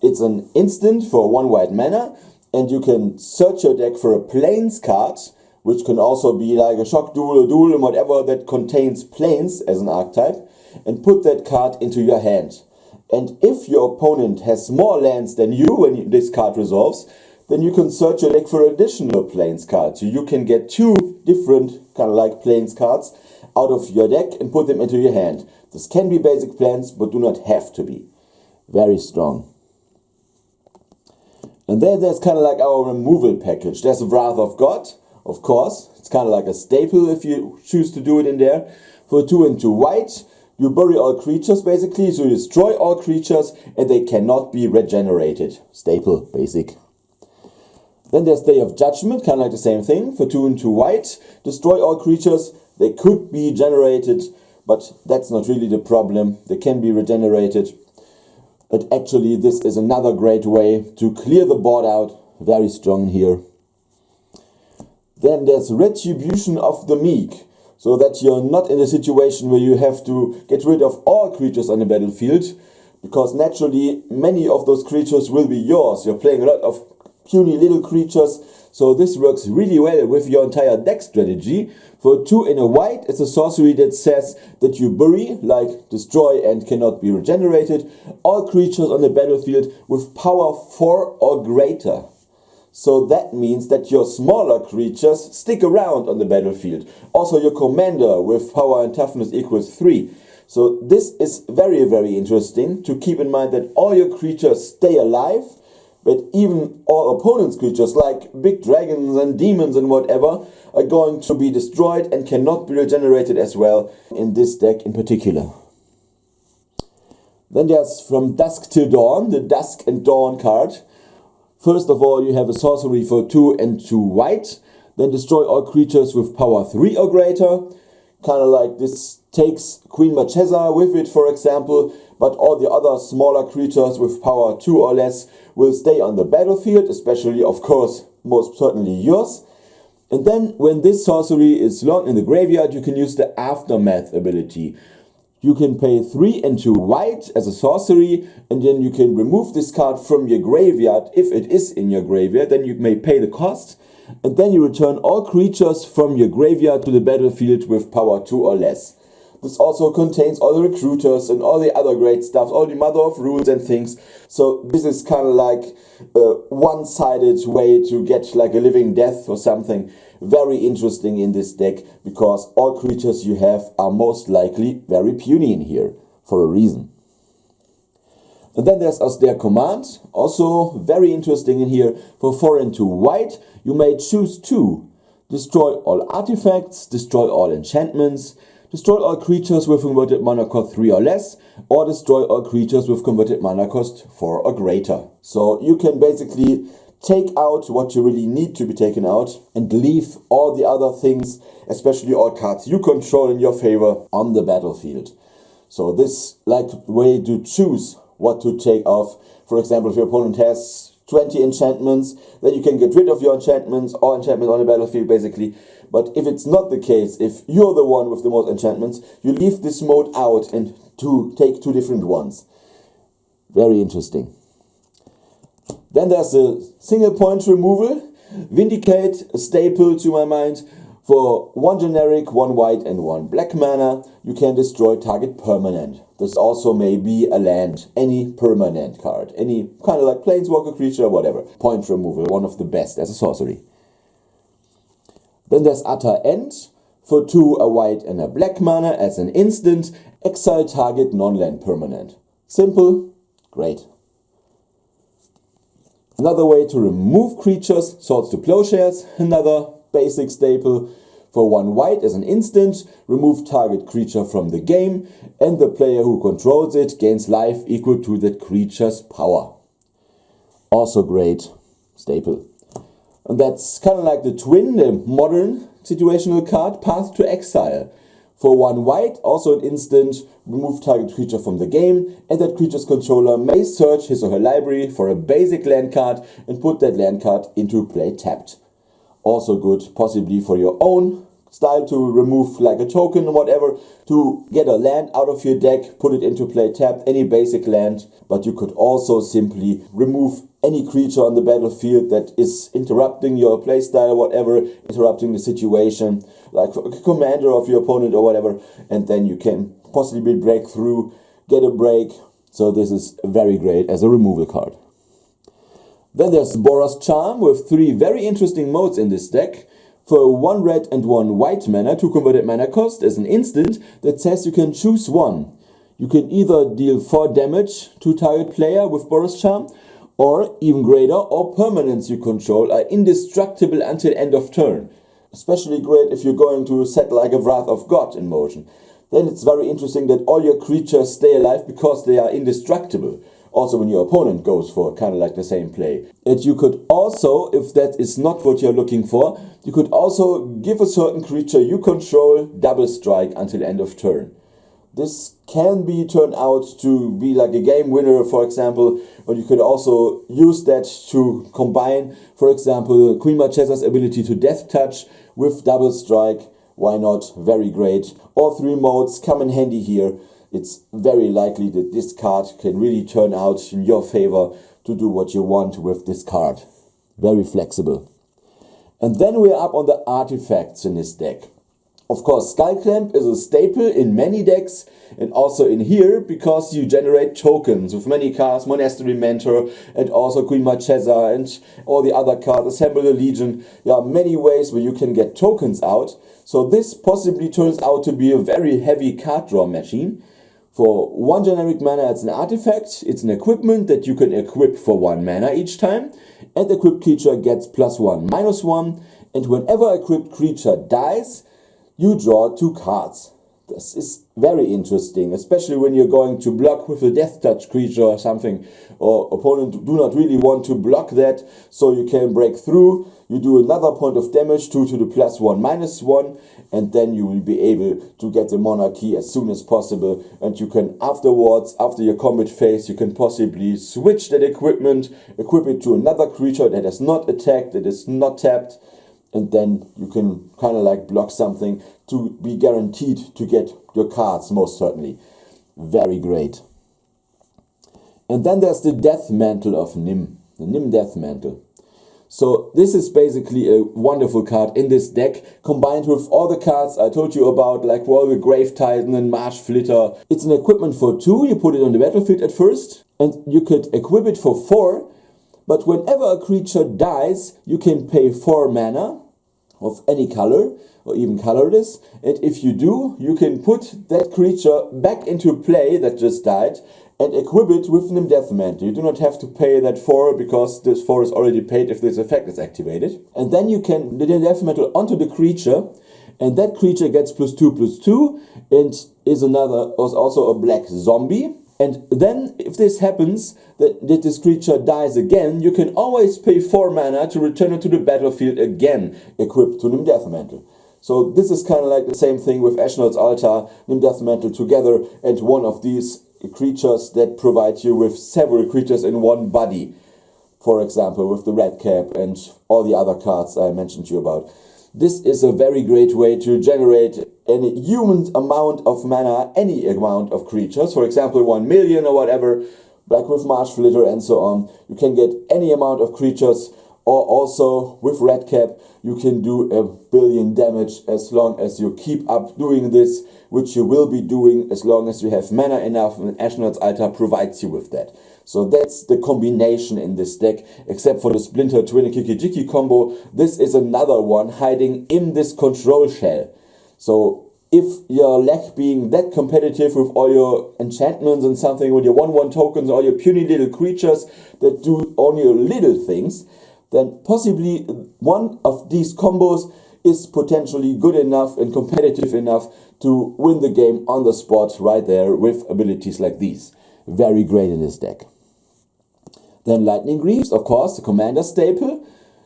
It's an instant for 1 white mana, and you can search your deck for a Plains card, which can also be like a Shock Duel, a Duel, and whatever that contains Plains as an archetype, and put that card into your hand. And if your opponent has more lands than you when this card resolves, then you can search your deck for additional Plains cards. So you can get 2 different kind of like Plains cards out of your deck and put them into your hand. This can be basic plans, but do not have to be. Very strong. And then there's kind of like our removal package. There's Wrath of God, of course. It's kind of like a staple if you choose to do it in there. For 2 and 2 white, you bury all creatures basically, so you destroy all creatures and they cannot be regenerated. Staple, basic. Then there's Day of Judgment, kind of like the same thing. For 2 and 2 white, destroy all creatures. They could be generated, but that's not really the problem. They can be regenerated. But actually this is another great way to clear the board out. Very strong here. Then there's Retribution of the Meek, so that you're not in a situation where you have to get rid of all creatures on the battlefield, because naturally many of those creatures will be yours. You're playing a lot of puny little creatures, so this works really well with your entire deck strategy. For 2 and a white, it's a sorcery that says that you bury, like destroy and cannot be regenerated, all creatures on the battlefield with power 4 or greater. So that means that your smaller creatures stick around on the battlefield. Also your commander with power and toughness equals 3. So this is very, very interesting to keep in mind that all your creatures stay alive, but even all opponents' creatures like big dragons and demons and whatever are going to be destroyed and cannot be regenerated as well in this deck in particular. Then there's From Dusk Till Dawn, the Dusk and Dawn card. First of all, you have a sorcery for 2 and 2 white, then destroy all creatures with power 3 or greater. Kind of like this takes Queen Marchesa with it, for example, but all the other smaller creatures with power 2 or less will stay on the battlefield, especially, of course, most certainly yours. And then when this sorcery is long in the graveyard, you can use the Aftermath ability. You can pay 3 and 2 white as a sorcery, and then you can remove this card from your graveyard. If it is in your graveyard, then you may pay the cost, and then you return all creatures from your graveyard to the battlefield with power 2 or less. This also contains all the recruiters and all the other great stuff, all the mother of rules and things. So this is kind of like a one-sided way to get like a living death or something. Very interesting in this deck, because all creatures you have are most likely very puny in here, for a reason. And then there's Austere Command, also very interesting in here. For 4 and 2 white, you may choose 2. Destroy all artifacts, destroy all enchantments, destroy all creatures with converted mana cost 3 or less, or destroy all creatures with converted mana cost 4 or greater. So you can basically take out what you really need to be taken out and leave all the other things, especially all cards you control in your favor, on the battlefield. So this like way to choose what to take off. For example, if your opponent has 20 enchantments, then you can get rid of your enchantments, all enchantments on the battlefield basically. But if it's not the case, if you're the one with the most enchantments, you leave this mode out and take 2 different ones. Very interesting. Then there's a single point removal. Vindicate, a staple to my mind. For 1 generic, 1 white and 1 black mana, you can destroy target permanent. This also may be a land, any permanent card, any kind of like planeswalker creature, whatever. Point removal, one of the best as a sorcery. Then there's Utter End. For 2, a white and a black mana, as an instant, exile target non-land permanent. Simple, great. Another way to remove creatures, Swords to Plowshares, another basic staple. For 1 white, as an instant, remove target creature from the game, and the player who controls it gains life equal to that creature's power. Also great staple. And that's kind of like the twin, the modern situational card, Path to Exile. For 1 white, also an instant, remove target creature from the game, and that creature's controller may search his or her library for a basic land card and put that land card into play tapped. Also good, possibly for your own style, to remove like a token or whatever, to get a land out of your deck, put it into play tapped, any basic land. But you could also simply remove any creature on the battlefield that is interrupting your playstyle or whatever, interrupting the situation, like a commander of your opponent or whatever, and then you can possibly break through, get a break. So this is very great as a removal card. Then there's Boros Charm with 3 very interesting modes in this deck. For 1 red and 1 white mana, 2 converted mana cost, as an instant that says you can choose one. You can either deal 4 damage to target player with Boros Charm, or even greater, all permanents you control are indestructible until end of turn. Especially great if you're going to set like a Wrath of God in motion. Then it's very interesting that all your creatures stay alive because they are indestructible. Also when your opponent goes for kind of like the same play. And you could also, if that is not what you're looking for, you could also give a certain creature you control double strike until end of turn. This can be turned out to be like a game winner, for example, or you could also use that to combine, for example, Queen Marchesa's ability to Death Touch with double strike. Why not? Very great. All 3 modes come in handy here. It's very likely that this card can really turn out in your favor to do what you want with this card. Very flexible. And then we're up on the artifacts in this deck. Of course, Skullclamp is a staple in many decks and also in here because you generate tokens with many cards, Monastery Mentor and also Queen Marchesa and all the other cards, Assemble the Legion. There are many ways where you can get tokens out. So this possibly turns out to be a very heavy card draw machine. For 1 generic mana, it's an artifact. It's an equipment that you can equip for 1 mana each time. And the equipped creature gets +1/-1. And whenever equipped creature dies, you draw 2 cards. This is very interesting, especially when you're going to block with a Death Touch creature or something, or opponent do not really want to block that, so you can break through. You do another point of damage, 2 to the +1/-1, and then you will be able to get the monarchy as soon as possible. And you can afterwards, after your combat phase, you can possibly switch that equipment, equip it to another creature that has not attacked, that is not tapped, and then you can kind of like block something to be guaranteed to get your cards, most certainly. Very great. And then there's the Death Mantle of Nim, the Nim Death Mantle. So this is basically a wonderful card in this deck, combined with all the cards I told you about, like the Grave Titan and Marsh Flitter. It's an equipment for 2, you put it on the battlefield at first, and you could equip it for 4, but whenever a creature dies, you can pay 4 mana of any color, or even colorless, and if you do, you can put that creature back into play that just died, and equip it with Nim Death Mantle. You do not have to pay that 4 because this 4 is already paid if this effect is activated. And then you can the Nim Death Mantle onto the creature, and that creature gets +2/+2 and is also a black zombie. And then if this happens, that this creature dies again, you can always pay 4 mana to return it to the battlefield again, equipped to Nim Death Mantle. So this is kind of like the same thing with Ashnod's Altar, Nim Death Mantle together, and one of these creatures that provide you with several creatures in one body. For example, with the Red Cap and all the other cards I mentioned to you about. This is a very great way to generate any human amount of mana, any amount of creatures. For example, 1 million or whatever, like with Marsh Flitter and so on. You can get any amount of creatures or also with red cap you can do a billion damage as long as you keep up doing this, which you will be doing as long as you have mana enough and Ashnod's Altar provides you with that. So that's the combination in this deck, except for the Splinter Twin Kiki Jiki combo. This is another one hiding in this control shell. So if your lack being that competitive with all your enchantments and something, with your 1/1 tokens, all your puny little creatures that do only little things, then possibly one of these combos is potentially good enough and competitive enough to win the game on the spot right there with abilities like these. Very great in this deck. Then Lightning Greaves, of course, the commander staple.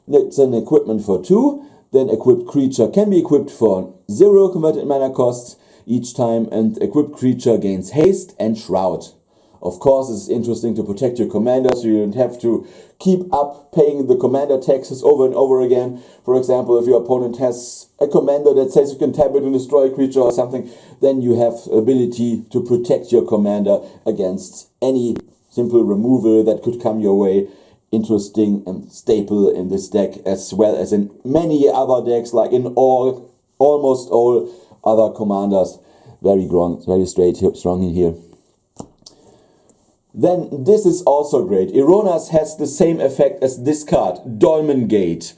It's an equipment for 2. Then equipped creature can be equipped for 0 converted mana costs each time, and equipped creature gains haste and shroud. Of course, it's interesting to protect your commander, so you don't have to keep up paying the commander taxes over and over again. For example, if your opponent has a commander that says you can tap it and destroy a creature or something, then you have ability to protect your commander against any simple removal that could come your way. Interesting and staple in this deck, as well as in many other decks, like in almost all other commanders. Very strong in here. Then this is also great. Ironas has the same effect as this card, Dolmen Gate.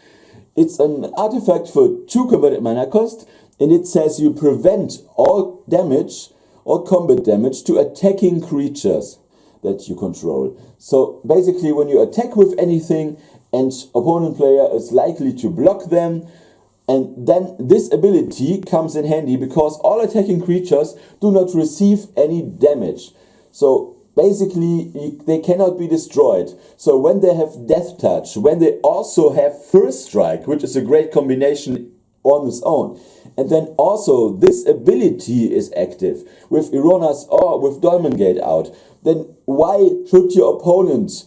It's an artifact for 2 converted mana cost, and it says you prevent all damage or combat damage to attacking creatures that you control. So basically when you attack with anything and opponent player is likely to block them, and then this ability comes in handy because all attacking creatures do not receive any damage. So basically they cannot be destroyed. So when they have Death Touch, when they also have First Strike, which is a great combination on its own, and then also this ability is active with Ironas or with Dolmen Gate out, then why should your opponent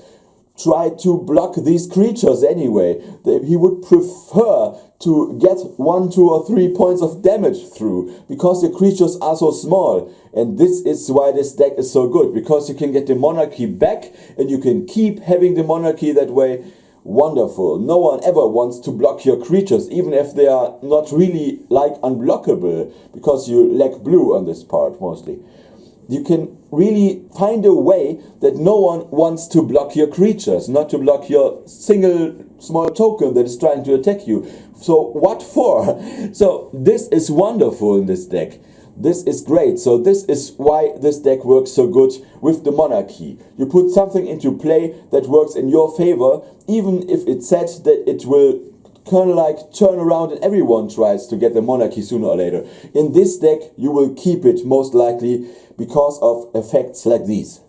try to block these creatures anyway? He would prefer to get 1, 2 or 3 points of damage through, because the creatures are so small. And this is why this deck is so good, because you can get the monarchy back and you can keep having the monarchy that way. Wonderful. No one ever wants to block your creatures, even if they are not really like unblockable, because you lack blue on this part mostly. You can really find a way that no one wants to block your creatures, not to block your single small token that is trying to attack you. So what for? So this is wonderful in this deck. This is great. So this is why this deck works so good with the monarchy. You put something into play that works in your favor, even if it's said that it will kind of like turn around and everyone tries to get the monarchy sooner or later. In this deck you will keep it most likely because of effects like these.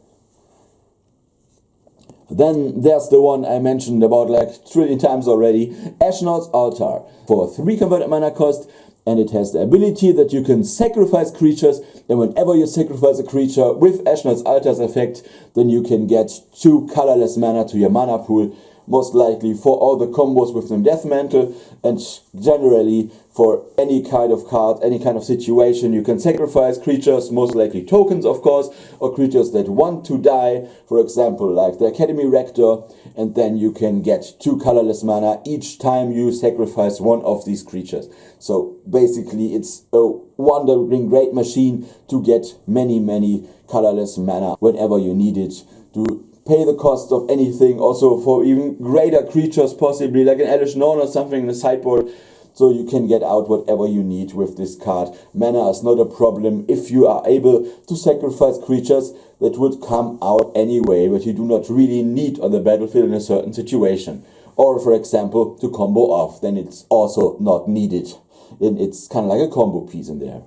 Then there's the one I mentioned about like 1 trillion times already, Ashnod's Altar, for 3 converted mana cost, and it has the ability that you can sacrifice creatures, and whenever you sacrifice a creature with Ashnod's Altar's effect, then you can get 2 colorless mana to your mana pool, most likely for all the combos with the Death Mantle, and generally for any kind of card, any kind of situation. You can sacrifice creatures, most likely tokens of course, or creatures that want to die, for example like the Academy Rector, and then you can get 2 colorless mana each time you sacrifice one of these creatures. So basically it's a wondering great machine to get many colorless mana whenever you need it, to pay the cost of anything, also for even greater creatures, possibly like an Elvish Norn or something in the sideboard. So you can get out whatever you need with this card. Mana is not a problem if you are able to sacrifice creatures that would come out anyway, but you do not really need on the battlefield in a certain situation. Or for example, to combo off, then it's also not needed. And it's kind of like a combo piece in there.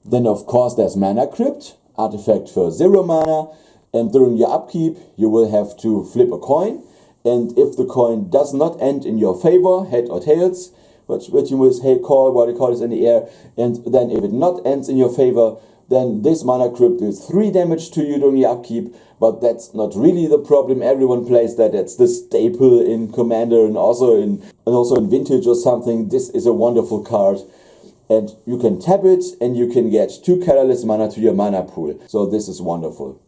Then of course there's Mana Crypt, artifact for 0 mana, and during your upkeep you will have to flip a coin, and if the coin does not end in your favor, head or tails, which you will call what you call is in the air, and then if it not ends in your favor, then this Mana Crypt deals 3 damage to you during your upkeep. But that's not really the problem. Everyone plays that. That's the staple in Commander and also in Vintage or something. This is a wonderful card. And you can tap it and you can get 2 colorless mana to your mana pool. So this is wonderful.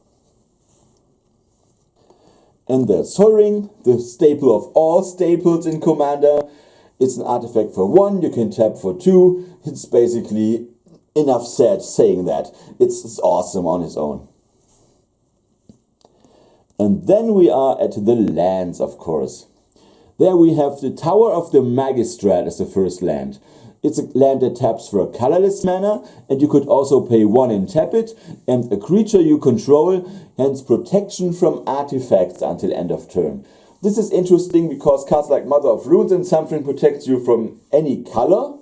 And the Soaring, the staple of all staples in Commander. It's an artifact for 1, you can tap for 2. It's basically enough said saying that. It's awesome on its own. And then we are at the lands, of course. There we have the Tower of the Magistrate as the first land. It's a land that taps for a colorless mana, and you could also pay 1 and tap it, and a creature you control has protection from artifacts until end of turn. This is interesting because cards like Mother of Runes and something protects you from any color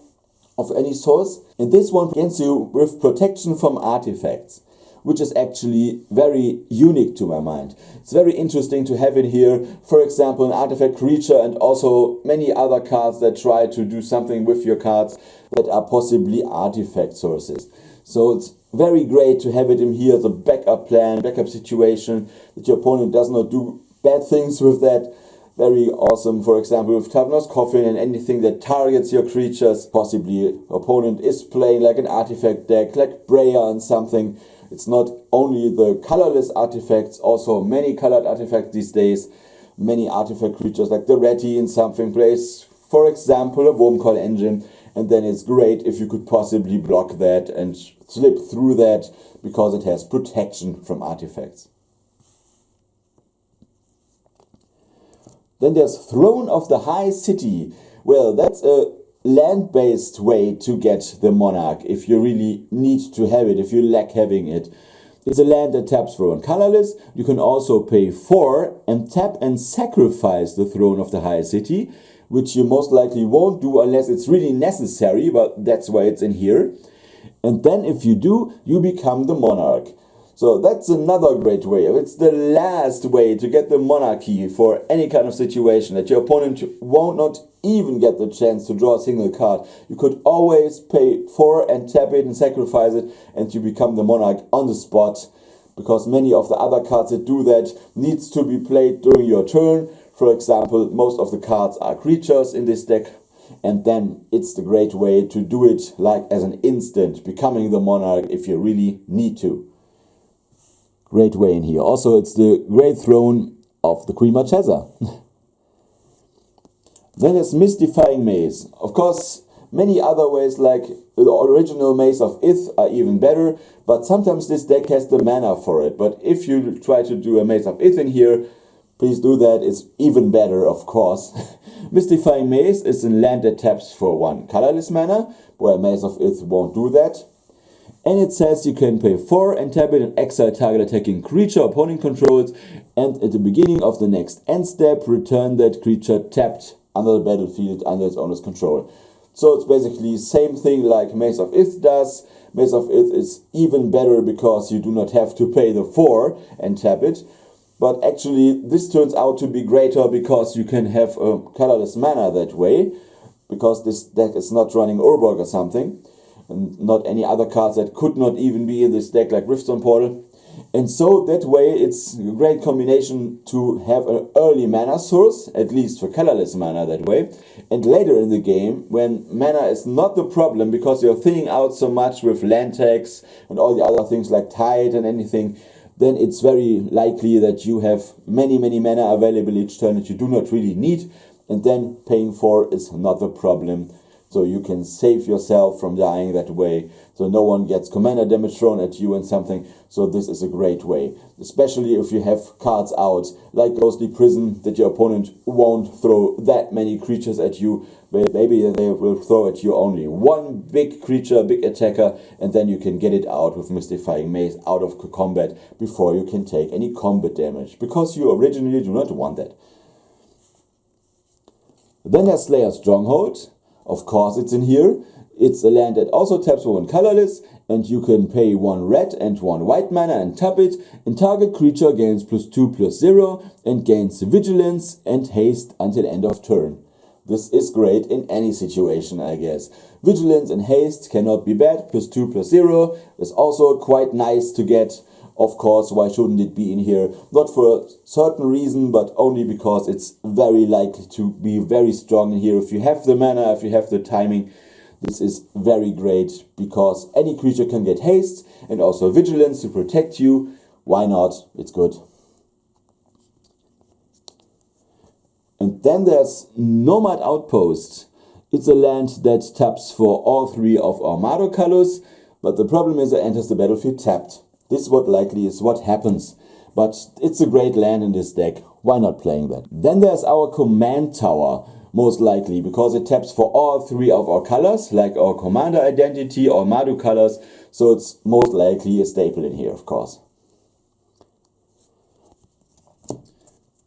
of any source, and this one grants you with protection from artifacts, which is actually very unique to my mind. It's very interesting to have in here, for example, an artifact creature and also many other cards that try to do something with your cards that are possibly artifact sources. So it's very great to have it in here as a backup plan, backup situation, that your opponent does not do bad things with that. Very awesome, for example, with Taverner's Coffin and anything that targets your creatures. Possibly opponent is playing like an artifact deck, like Breya and something. It's not only the colorless artifacts, also many colored artifacts these days. Many artifact creatures like the Reti in something plays, for example, a Wormcall engine. And then it's great if you could possibly block that and slip through that because it has protection from artifacts. Then there's Throne of the High City. Well, that's a land-based way to get the Monarch if you really need to have it, if you lack having it. It's a land that taps for 1 colorless. You can also pay 4 and tap and sacrifice the Throne of the High City, which you most likely won't do unless it's really necessary, but that's why it's in here. And then if you do, you become the Monarch. So that's another great way. It's the last way to get the monarchy for any kind of situation that your opponent won't not even get the chance to draw a single card. You could always pay 4 and tap it and sacrifice it, and you become the monarch on the spot, because many of the other cards that do that needs to be played during your turn. For example, most of the cards are creatures in this deck, and then it's the great way to do it like as an instant, becoming the monarch if you really need to. Great way in here. Also, it's the great throne of the Queen Marchesa. Then there's Mystifying Maze. Of course, many other ways like the original Maze of Ith are even better, but sometimes this deck has the mana for it. But if you try to do a Maze of Ith in here, please do that. It's even better, of course. Mystifying Maze is a land that taps for 1 colorless mana, where Maze of Ith won't do that. And it says you can pay 4 and tap it and exile target attacking creature opponent controls, and at the beginning of the next end step, return that creature tapped under the battlefield under its owner's control. So it's basically same thing like Maze of Ith does. Maze of Ith is even better because you do not have to pay the 4 and tap it. But actually this turns out to be greater because you can have a colorless mana that way, because this deck is not running Urborg or something. And not any other cards that could not even be in this deck like Riftstone Portal. And so that way it's a great combination to have an early mana source, at least for colorless mana that way. And later in the game, when mana is not the problem because you're thinning out so much with land tags and all the other things like Tide and anything, then it's very likely that you have many mana available each turn that you do not really need. And then paying 4 is not the problem. So you can save yourself from dying that way, so no one gets commander damage thrown at you and something. So this is a great way, especially if you have cards out like Ghostly Prison that your opponent won't throw that many creatures at you, but maybe they will throw at you only 1 big creature, big attacker, and then you can get it out with Mystifying Maze out of combat before you can take any combat damage, because you originally do not want that. Then there's Slayer's Stronghold. Of course it's in here. It's a land that also taps for 1 colorless, and you can pay 1 red and 1 white mana and tap it, and target creature gains +2/+0 and gains vigilance and haste until end of turn. This is great in any situation, I guess. Vigilance and haste cannot be bad. +2/+0 is also quite nice to get. Of course, why shouldn't it be in here? Not for a certain reason, but only because it's very likely to be very strong in here. If you have the mana, if you have the timing, this is very great, because any creature can get haste and also vigilance to protect you. Why not? It's good. Then there's Nomad Outpost. It's a land that taps for all 3 of Armado colors, but the problem is it enters the battlefield tapped. This what likely is what happens, but it's a great land in this deck. Why not playing that? Then there's our Command Tower, most likely, because it taps for all 3 of our colors, like our Commander Identity or Armado colors, so it's most likely a staple in here, of course.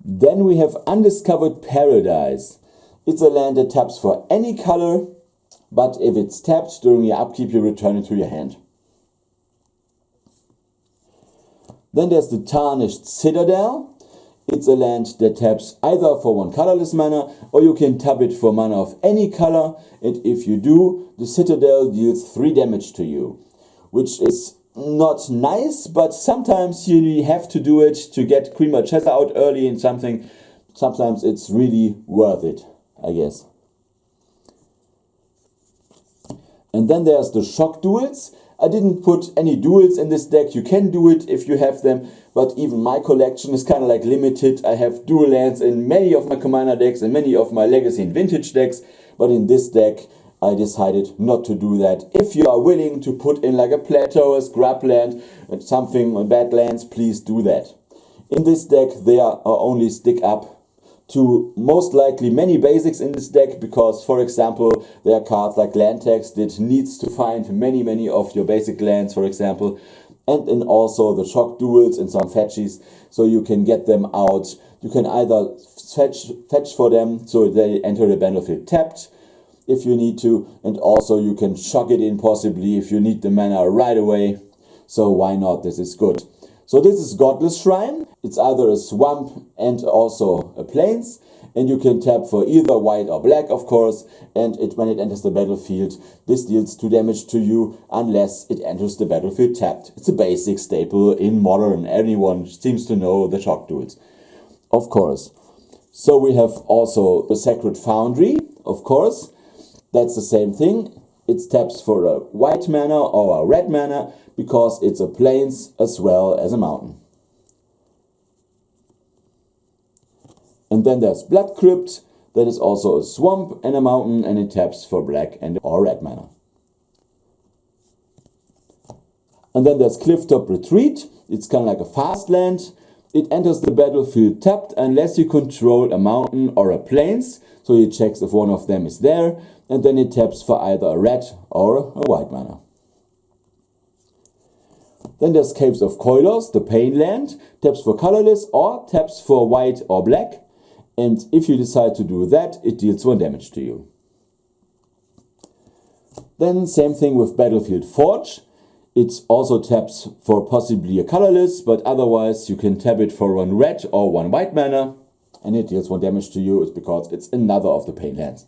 Then we have Undiscovered Paradise. It's a land that taps for any color, but if it's tapped during your upkeep, you return it to your hand. Then there's the Tarnished Citadel. It's a land that taps either for 1 colorless mana, or you can tap it for mana of any color, and if you do, the Citadel deals 3 damage to you, which is not nice, but sometimes you have to do it to get Queen Marchesa out early in something. Sometimes it's really worth it, I guess. And then there's the Shock Duels. I didn't put any duels in this deck. You can do it if you have them, but even my collection is kind of like limited. I have dual lands in many of my Commander decks and many of my Legacy and Vintage decks, but in this deck I decided not to do that. If you are willing to put in like a plateau, a scrub land, and something on bad lands, please do that. In this deck they are only stick up to most likely many basics in this deck, because for example there are cards like land tax that needs to find many of your basic lands, for example, and then also the Shock Duels and some fetchies, so you can get them out. You can either fetch for them so they enter the battlefield tapped if you need to, and also you can shock it in possibly if you need the mana right away, so why not? This is good. So this is Godless Shrine. It's either a swamp and also a plains, and you can tap for either white or black, of course, and when it enters the battlefield, this deals 2 damage to you unless it enters the battlefield tapped. It's a basic staple in Modern. Everyone seems to know the Shock Duels, of course. So we have also the Sacred Foundry, of course. That's the same thing. It taps for a white mana or a red mana, because it's a plains as well as a mountain. And then there's Blood Crypt, that is also a swamp and a mountain, and it taps for black and or red mana. And then there's Clifftop Retreat. It's kind of like a fast land. It enters the battlefield tapped unless you control a mountain or a plains, so it checks if one of them is there, and then it taps for either a red or a white mana. Then there's Caves of Koilos, the Pain Land, taps for colorless or taps for white or black, and if you decide to do that, it deals 1 damage to you. Then same thing with Battlefield Forge. It also taps for possibly a colorless, but otherwise you can tap it for 1 red or 1 white mana, and it deals 1 damage to you. It's because it's another of the Pain Lands.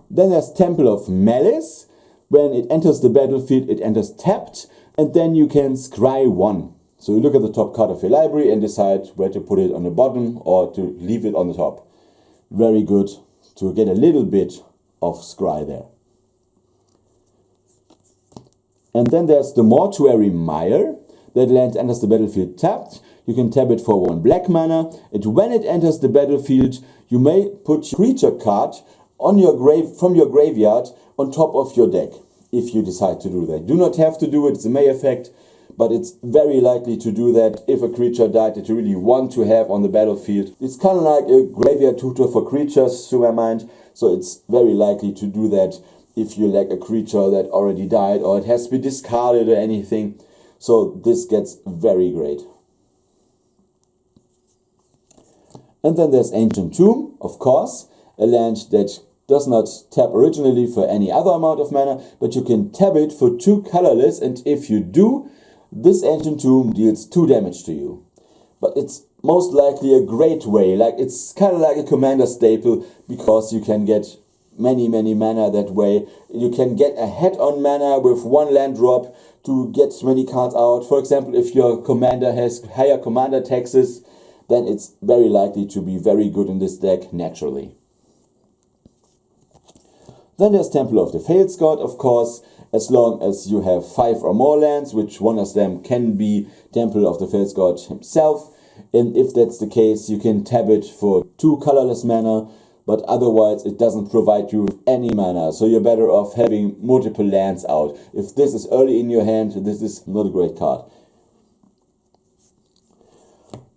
Then there's Temple of Malice. When it enters the battlefield, it enters tapped, and then you can scry 1. So you look at the top card of your library and decide where to put it on the bottom or to leave it on the top. Very good to get a little bit of scry there. And then there's the Mortuary Mire. That land enters the battlefield tapped. You can tap it for 1 black mana, and when it enters the battlefield, you may put your creature card on your from your graveyard on top of your deck, if you decide to do that. Do not have to do it, it's a May effect, but it's very likely to do that if a creature died that you really want to have on the battlefield. It's kind of like a graveyard tutor for creatures, to my mind, so it's very likely to do that if you lack a creature that already died or it has to be discarded or anything. So this gets very great. And then there's Ancient Tomb, of course, a land that does not tap originally for any other amount of mana, but you can tap it for 2 colorless, and if you do, this Ancient Tomb deals 2 damage to you. But it's most likely a great way, like it's kind of like a commander staple, because you can get many mana that way. You can get ahead on mana with 1 land drop to get many cards out. For example, if your commander has higher commander taxes, then it's very likely to be very good in this deck naturally. Then there's Temple of the Failed God, of course, as long as you have 5 or more lands, which one of them can be Temple of the Failed God himself. And if that's the case, you can tap it for 2 colorless mana, but otherwise it doesn't provide you with any mana. So you're better off having multiple lands out. If this is early in your hand, this is not a great card.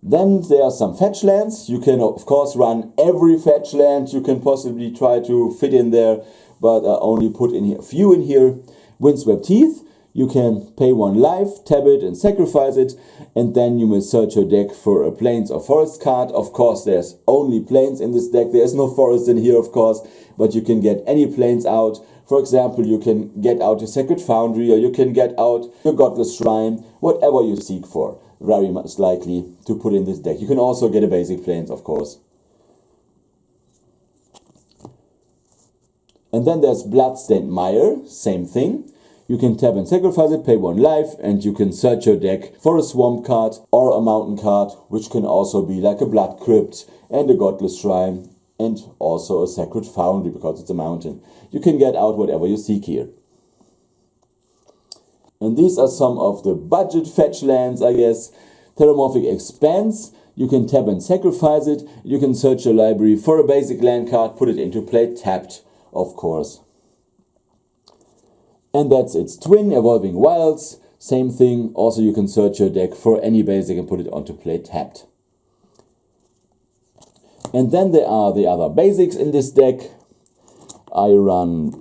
Then there are some fetch lands. You can of course run every fetch land you can possibly try to fit in there, but I only put in here a few in here. Windswept Teeth. You can pay 1 life, tap it and sacrifice it, and then you may search your deck for a plains or forest card. Of course there's only plains in this deck, there's no forest in here of course, but you can get any plains out. For example, you can get out your Sacred Foundry, or you can get out your Godless Shrine, whatever you seek for, very much likely to put in this deck. You can also get a basic plains of course. And then there's Bloodstained Mire, same thing. You can tap and sacrifice it, pay 1 life, and you can search your deck for a swamp card or a mountain card, which can also be like a Blood Crypt and a Godless Shrine, and also a Sacred Foundry because it's a mountain. You can get out whatever you seek here. And these are some of the budget fetch lands, I guess. Terramorphic Expanse. You can tap and sacrifice it. You can search your library for a basic land card, put it into play tapped, of course. And that's its twin, Evolving Wilds. Same thing, also you can search your deck for any basic and put it onto play tapped. And then there are the other basics in this deck. I run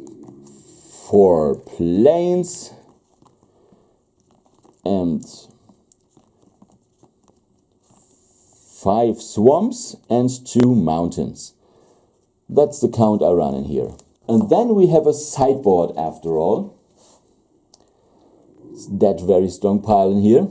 4 plains and 5 swamps and 2 mountains. That's the count I run in here. And then we have a sideboard after all. That very strong pile in here.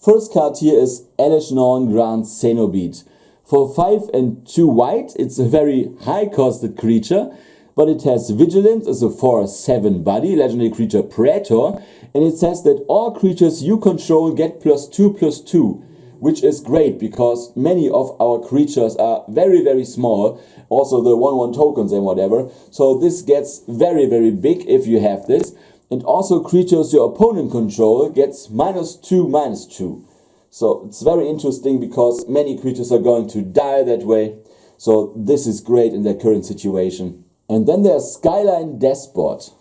First card here is Elishnorn Grand Cenobite. For 5 and 2 white, it's a very high costed creature, but it has Vigilance as a 4/7 body, legendary creature Praetor, and it says that all creatures you control get +2/+2, which is great because many of our creatures are very small, also the 1/1 tokens and whatever, so this gets very big if you have this. And also creatures your opponent control gets -2/-2. So it's very interesting because many creatures are going to die that way, so this is great in the current situation. And then there's Skyline Despot.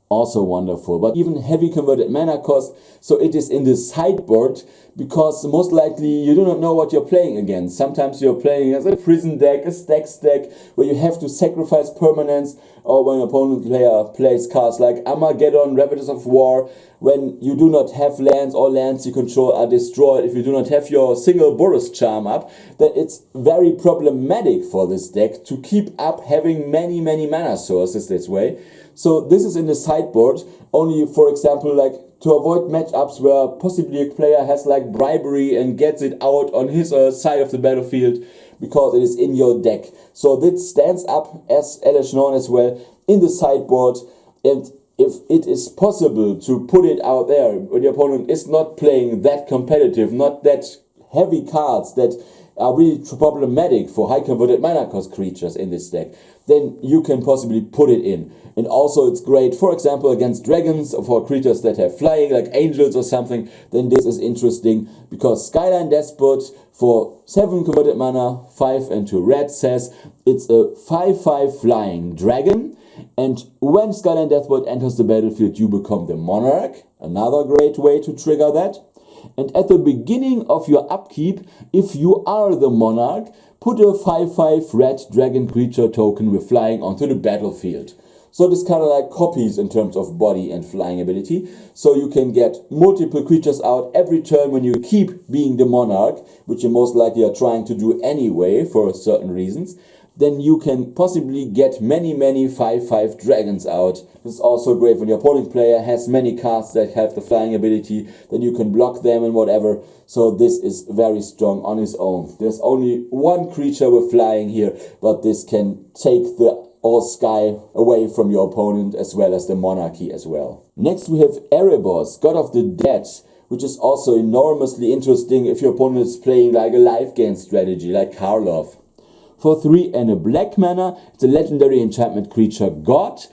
Also wonderful, but even heavy converted mana cost, so it is in the sideboard because most likely you do not know what you're playing against. Sometimes you're playing as a prison deck, a stacks deck, where you have to sacrifice permanents, or when an opponent player plays cards like Armageddon, Ravagers of War, when you do not have lands, all lands you control are destroyed. If you do not have your single Boros Charm up, then it's very problematic for this deck to keep up having many mana sources this way. So this is in the sideboard, only for example like to avoid matchups where possibly a player has like bribery and gets it out on his side of the battlefield because it is in your deck. So this stands up as Elishnorn as well in the sideboard, and if it is possible to put it out there when your opponent is not playing that competitive, not that heavy cards that are really problematic for high converted mana cost creatures in this deck, then you can possibly put it in. And also it's great, for example, against dragons or for creatures that have flying, like angels or something, then this is interesting, because Skyline Despot for 7 converted mana, 5 and 2 red says it's a 5/5 flying dragon, and when Skyline Despot enters the battlefield, you become the monarch, another great way to trigger that. And at the beginning of your upkeep, if you are the monarch, put a 5/5 red dragon creature token with flying onto the battlefield. So this kind of like copies in terms of body and flying ability. So you can get multiple creatures out every turn when you keep being the monarch, which you most likely are trying to do anyway for certain reasons. Then you can possibly get many 5/5 dragons out. This is also great when your opponent player has many cards that have the flying ability, then you can block them and whatever. So this is very strong on its own. There's only one creature with flying here, but this can take the all sky away from your opponent as well as the monarchy as well. Next we have Erebos, God of the Dead, which is also enormously interesting if your opponent is playing like a life gain strategy like Karlov. For 3 and a black mana, it's a legendary enchantment creature God.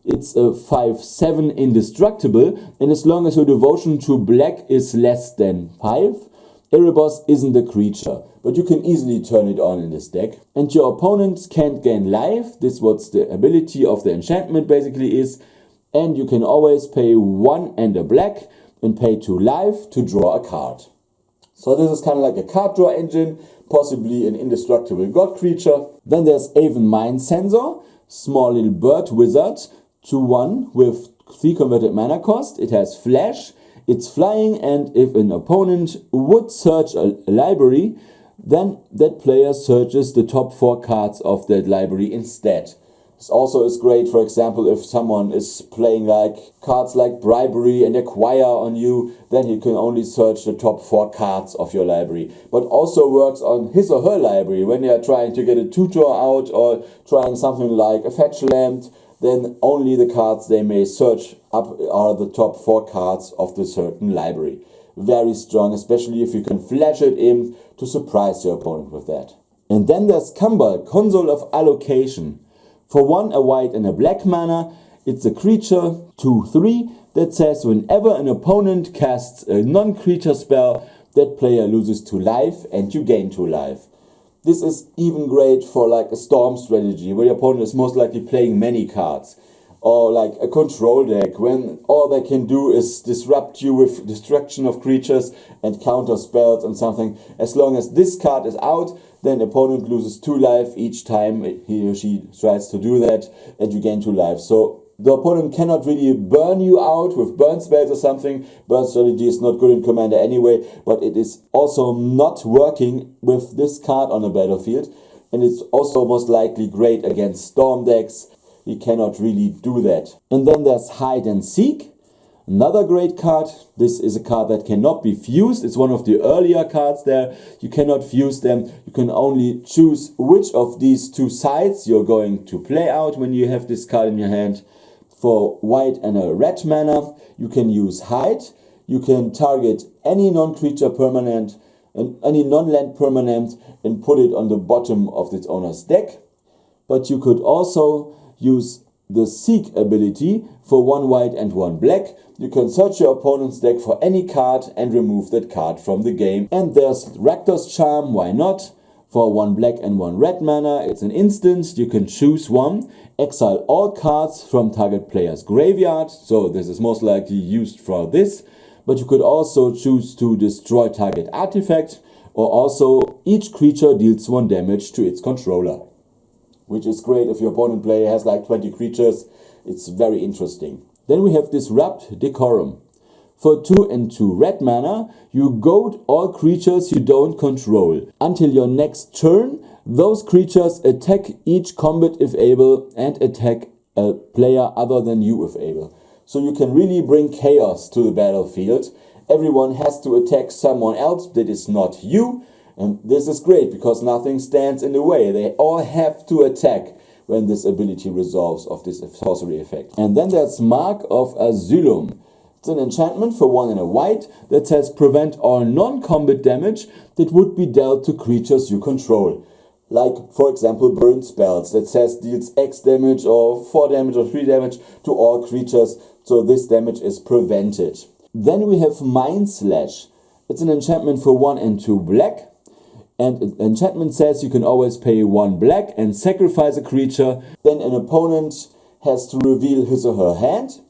It's a 5/7 indestructible, and as long as your devotion to black is less than 5, Erebos isn't a creature, but you can easily turn it on in this deck. And your opponent can't gain life, this is what the ability of the enchantment basically is, and you can always pay 1 and a black and pay 2 life to draw a card. So this is kind of like a card draw engine, possibly an indestructible god creature. Then there's Aven Mind Sensor, small little bird wizard, 2/1 with 3 converted mana cost. It has flash, it's flying, and if an opponent would search a library, then that player searches the top 4 cards of that library instead. This also is great, for example, if someone is playing like cards like bribery and acquire on you, then he can only search the top 4 cards of your library. But also works on his or her library when they are trying to get a tutor out or trying something like a fetch land, then only the cards they may search up are the top 4 cards of the certain library. Very strong, especially if you can flash it in to surprise your opponent with that. And then there's Kambal, Console of Allocation. For 1, a white and a black mana, it's a creature, 2/3, that says whenever an opponent casts a non-creature spell, that player loses 2 life and you gain 2 life. This is even great for like a storm strategy, where your opponent is most likely playing many cards. Or like a control deck, when all they can do is disrupt you with destruction of creatures and counter spells and something. As long as this card is out, then opponent loses 2 life each time he or she tries to do that, and you gain 2 life. So the opponent cannot really burn you out with burn spells or something. Burn strategy is not good in Commander anyway, but it is also not working with this card on the battlefield. And it's also most likely great against storm decks. He cannot really do that. And then there's Hide and Seek, another great card. This is a card that cannot be fused. It's one of the earlier cards there. You cannot fuse them. You can only choose which of these 2 sides you're going to play out when you have this card in your hand. For white and a red mana, you can use Hide. You can target any non-creature permanent and any non-land permanent and put it on the bottom of its owner's deck. But you could also use the Seek ability for 1 white and 1 black. You can search your opponent's deck for any card and remove that card from the game. And there's Rector's Charm, why not? For 1 black and 1 red mana, it's an instant. You can choose one, exile all cards from target player's graveyard. So this is most likely used for this. But you could also choose to destroy target artifact, or also each creature deals 1 damage to its controller. Which is great if your opponent player has like 20 creatures. It's very interesting. Then we have Disrupt Decorum. For 2 and 2 red mana, you goad all creatures you don't control. Until your next turn, those creatures attack each combat if able and attack a player other than you if able. So you can really bring chaos to the battlefield. Everyone has to attack someone else that is not you. And this is great because nothing stands in the way. They all have to attack when this ability resolves of this sorcery effect. And then there's Mark of Asylum. It's an enchantment for 1 and a white that says prevent all non-combat damage that would be dealt to creatures you control. Like, for example, burn spells that says deals X damage or 4 damage or 3 damage to all creatures. So this damage is prevented. Then we have Mind Slash. It's an enchantment for 1 and 2 black. And enchantment says you can always pay 1 black and sacrifice a creature. Then an opponent has to reveal his or her hand.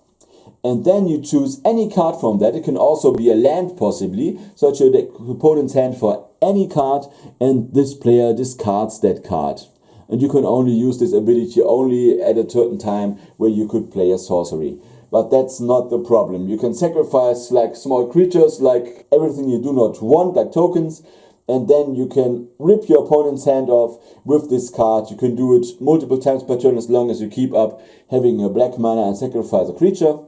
And then you choose any card from that. It can also be a land possibly. Search your opponent's hand for any card and this player discards that card. And you can only use this ability only at a certain time where you could play a sorcery. But that's not the problem. You can sacrifice like small creatures, like everything you do not want, like tokens. And then you can rip your opponent's hand off with this card. You can do it multiple times per turn as long as you keep up having a black mana and sacrifice a creature.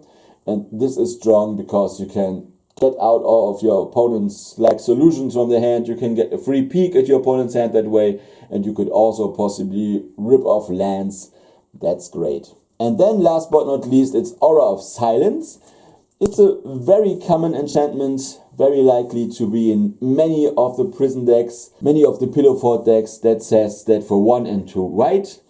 And this is strong because you can get out all of your opponent's like solutions from the hand. You can get a free peek at your opponent's hand that way. And you could also possibly rip off lands. That's great. And then last but not least, it's Aura of Silence. It's a very common enchantment, very likely to be in many of the prison decks, many of the pillow fort decks that says that for 1 and 2 white,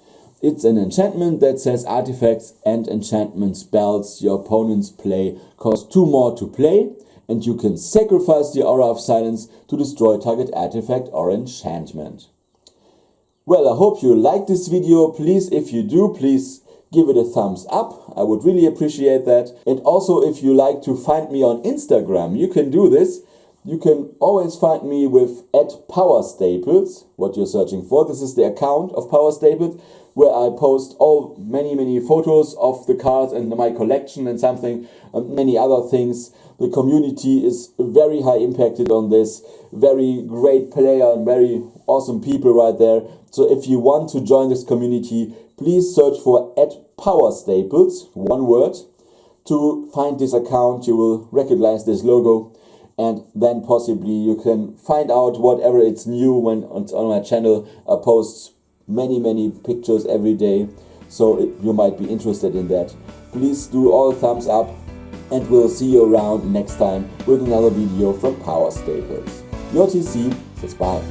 It's an enchantment that says artifacts and enchantment spells your opponents play cost 2 more to play, and you can sacrifice the Aura of Silence to destroy target artifact or enchantment. Well, I hope you liked this video. Please, if you do, please give it a thumbs up. I would really appreciate that. And also, if you like to find me on Instagram, you can do this. You can always find me with @PowerStaples, what you're searching for. This is the account of PowerStaples, where I post many photos of the cards and my collection and many other things. The community is very high impacted on this. Very great player and very awesome people right there. So if you want to join this community, please search for @PowerStaples, one word. To find this account, you will recognize this logo. And then possibly you can find out whatever it's new when on my channel. I post many pictures every day, so you might be interested in that. Please do all thumbs up, and we'll see you around next time with another video from PowerStaples. Your Teecee says bye.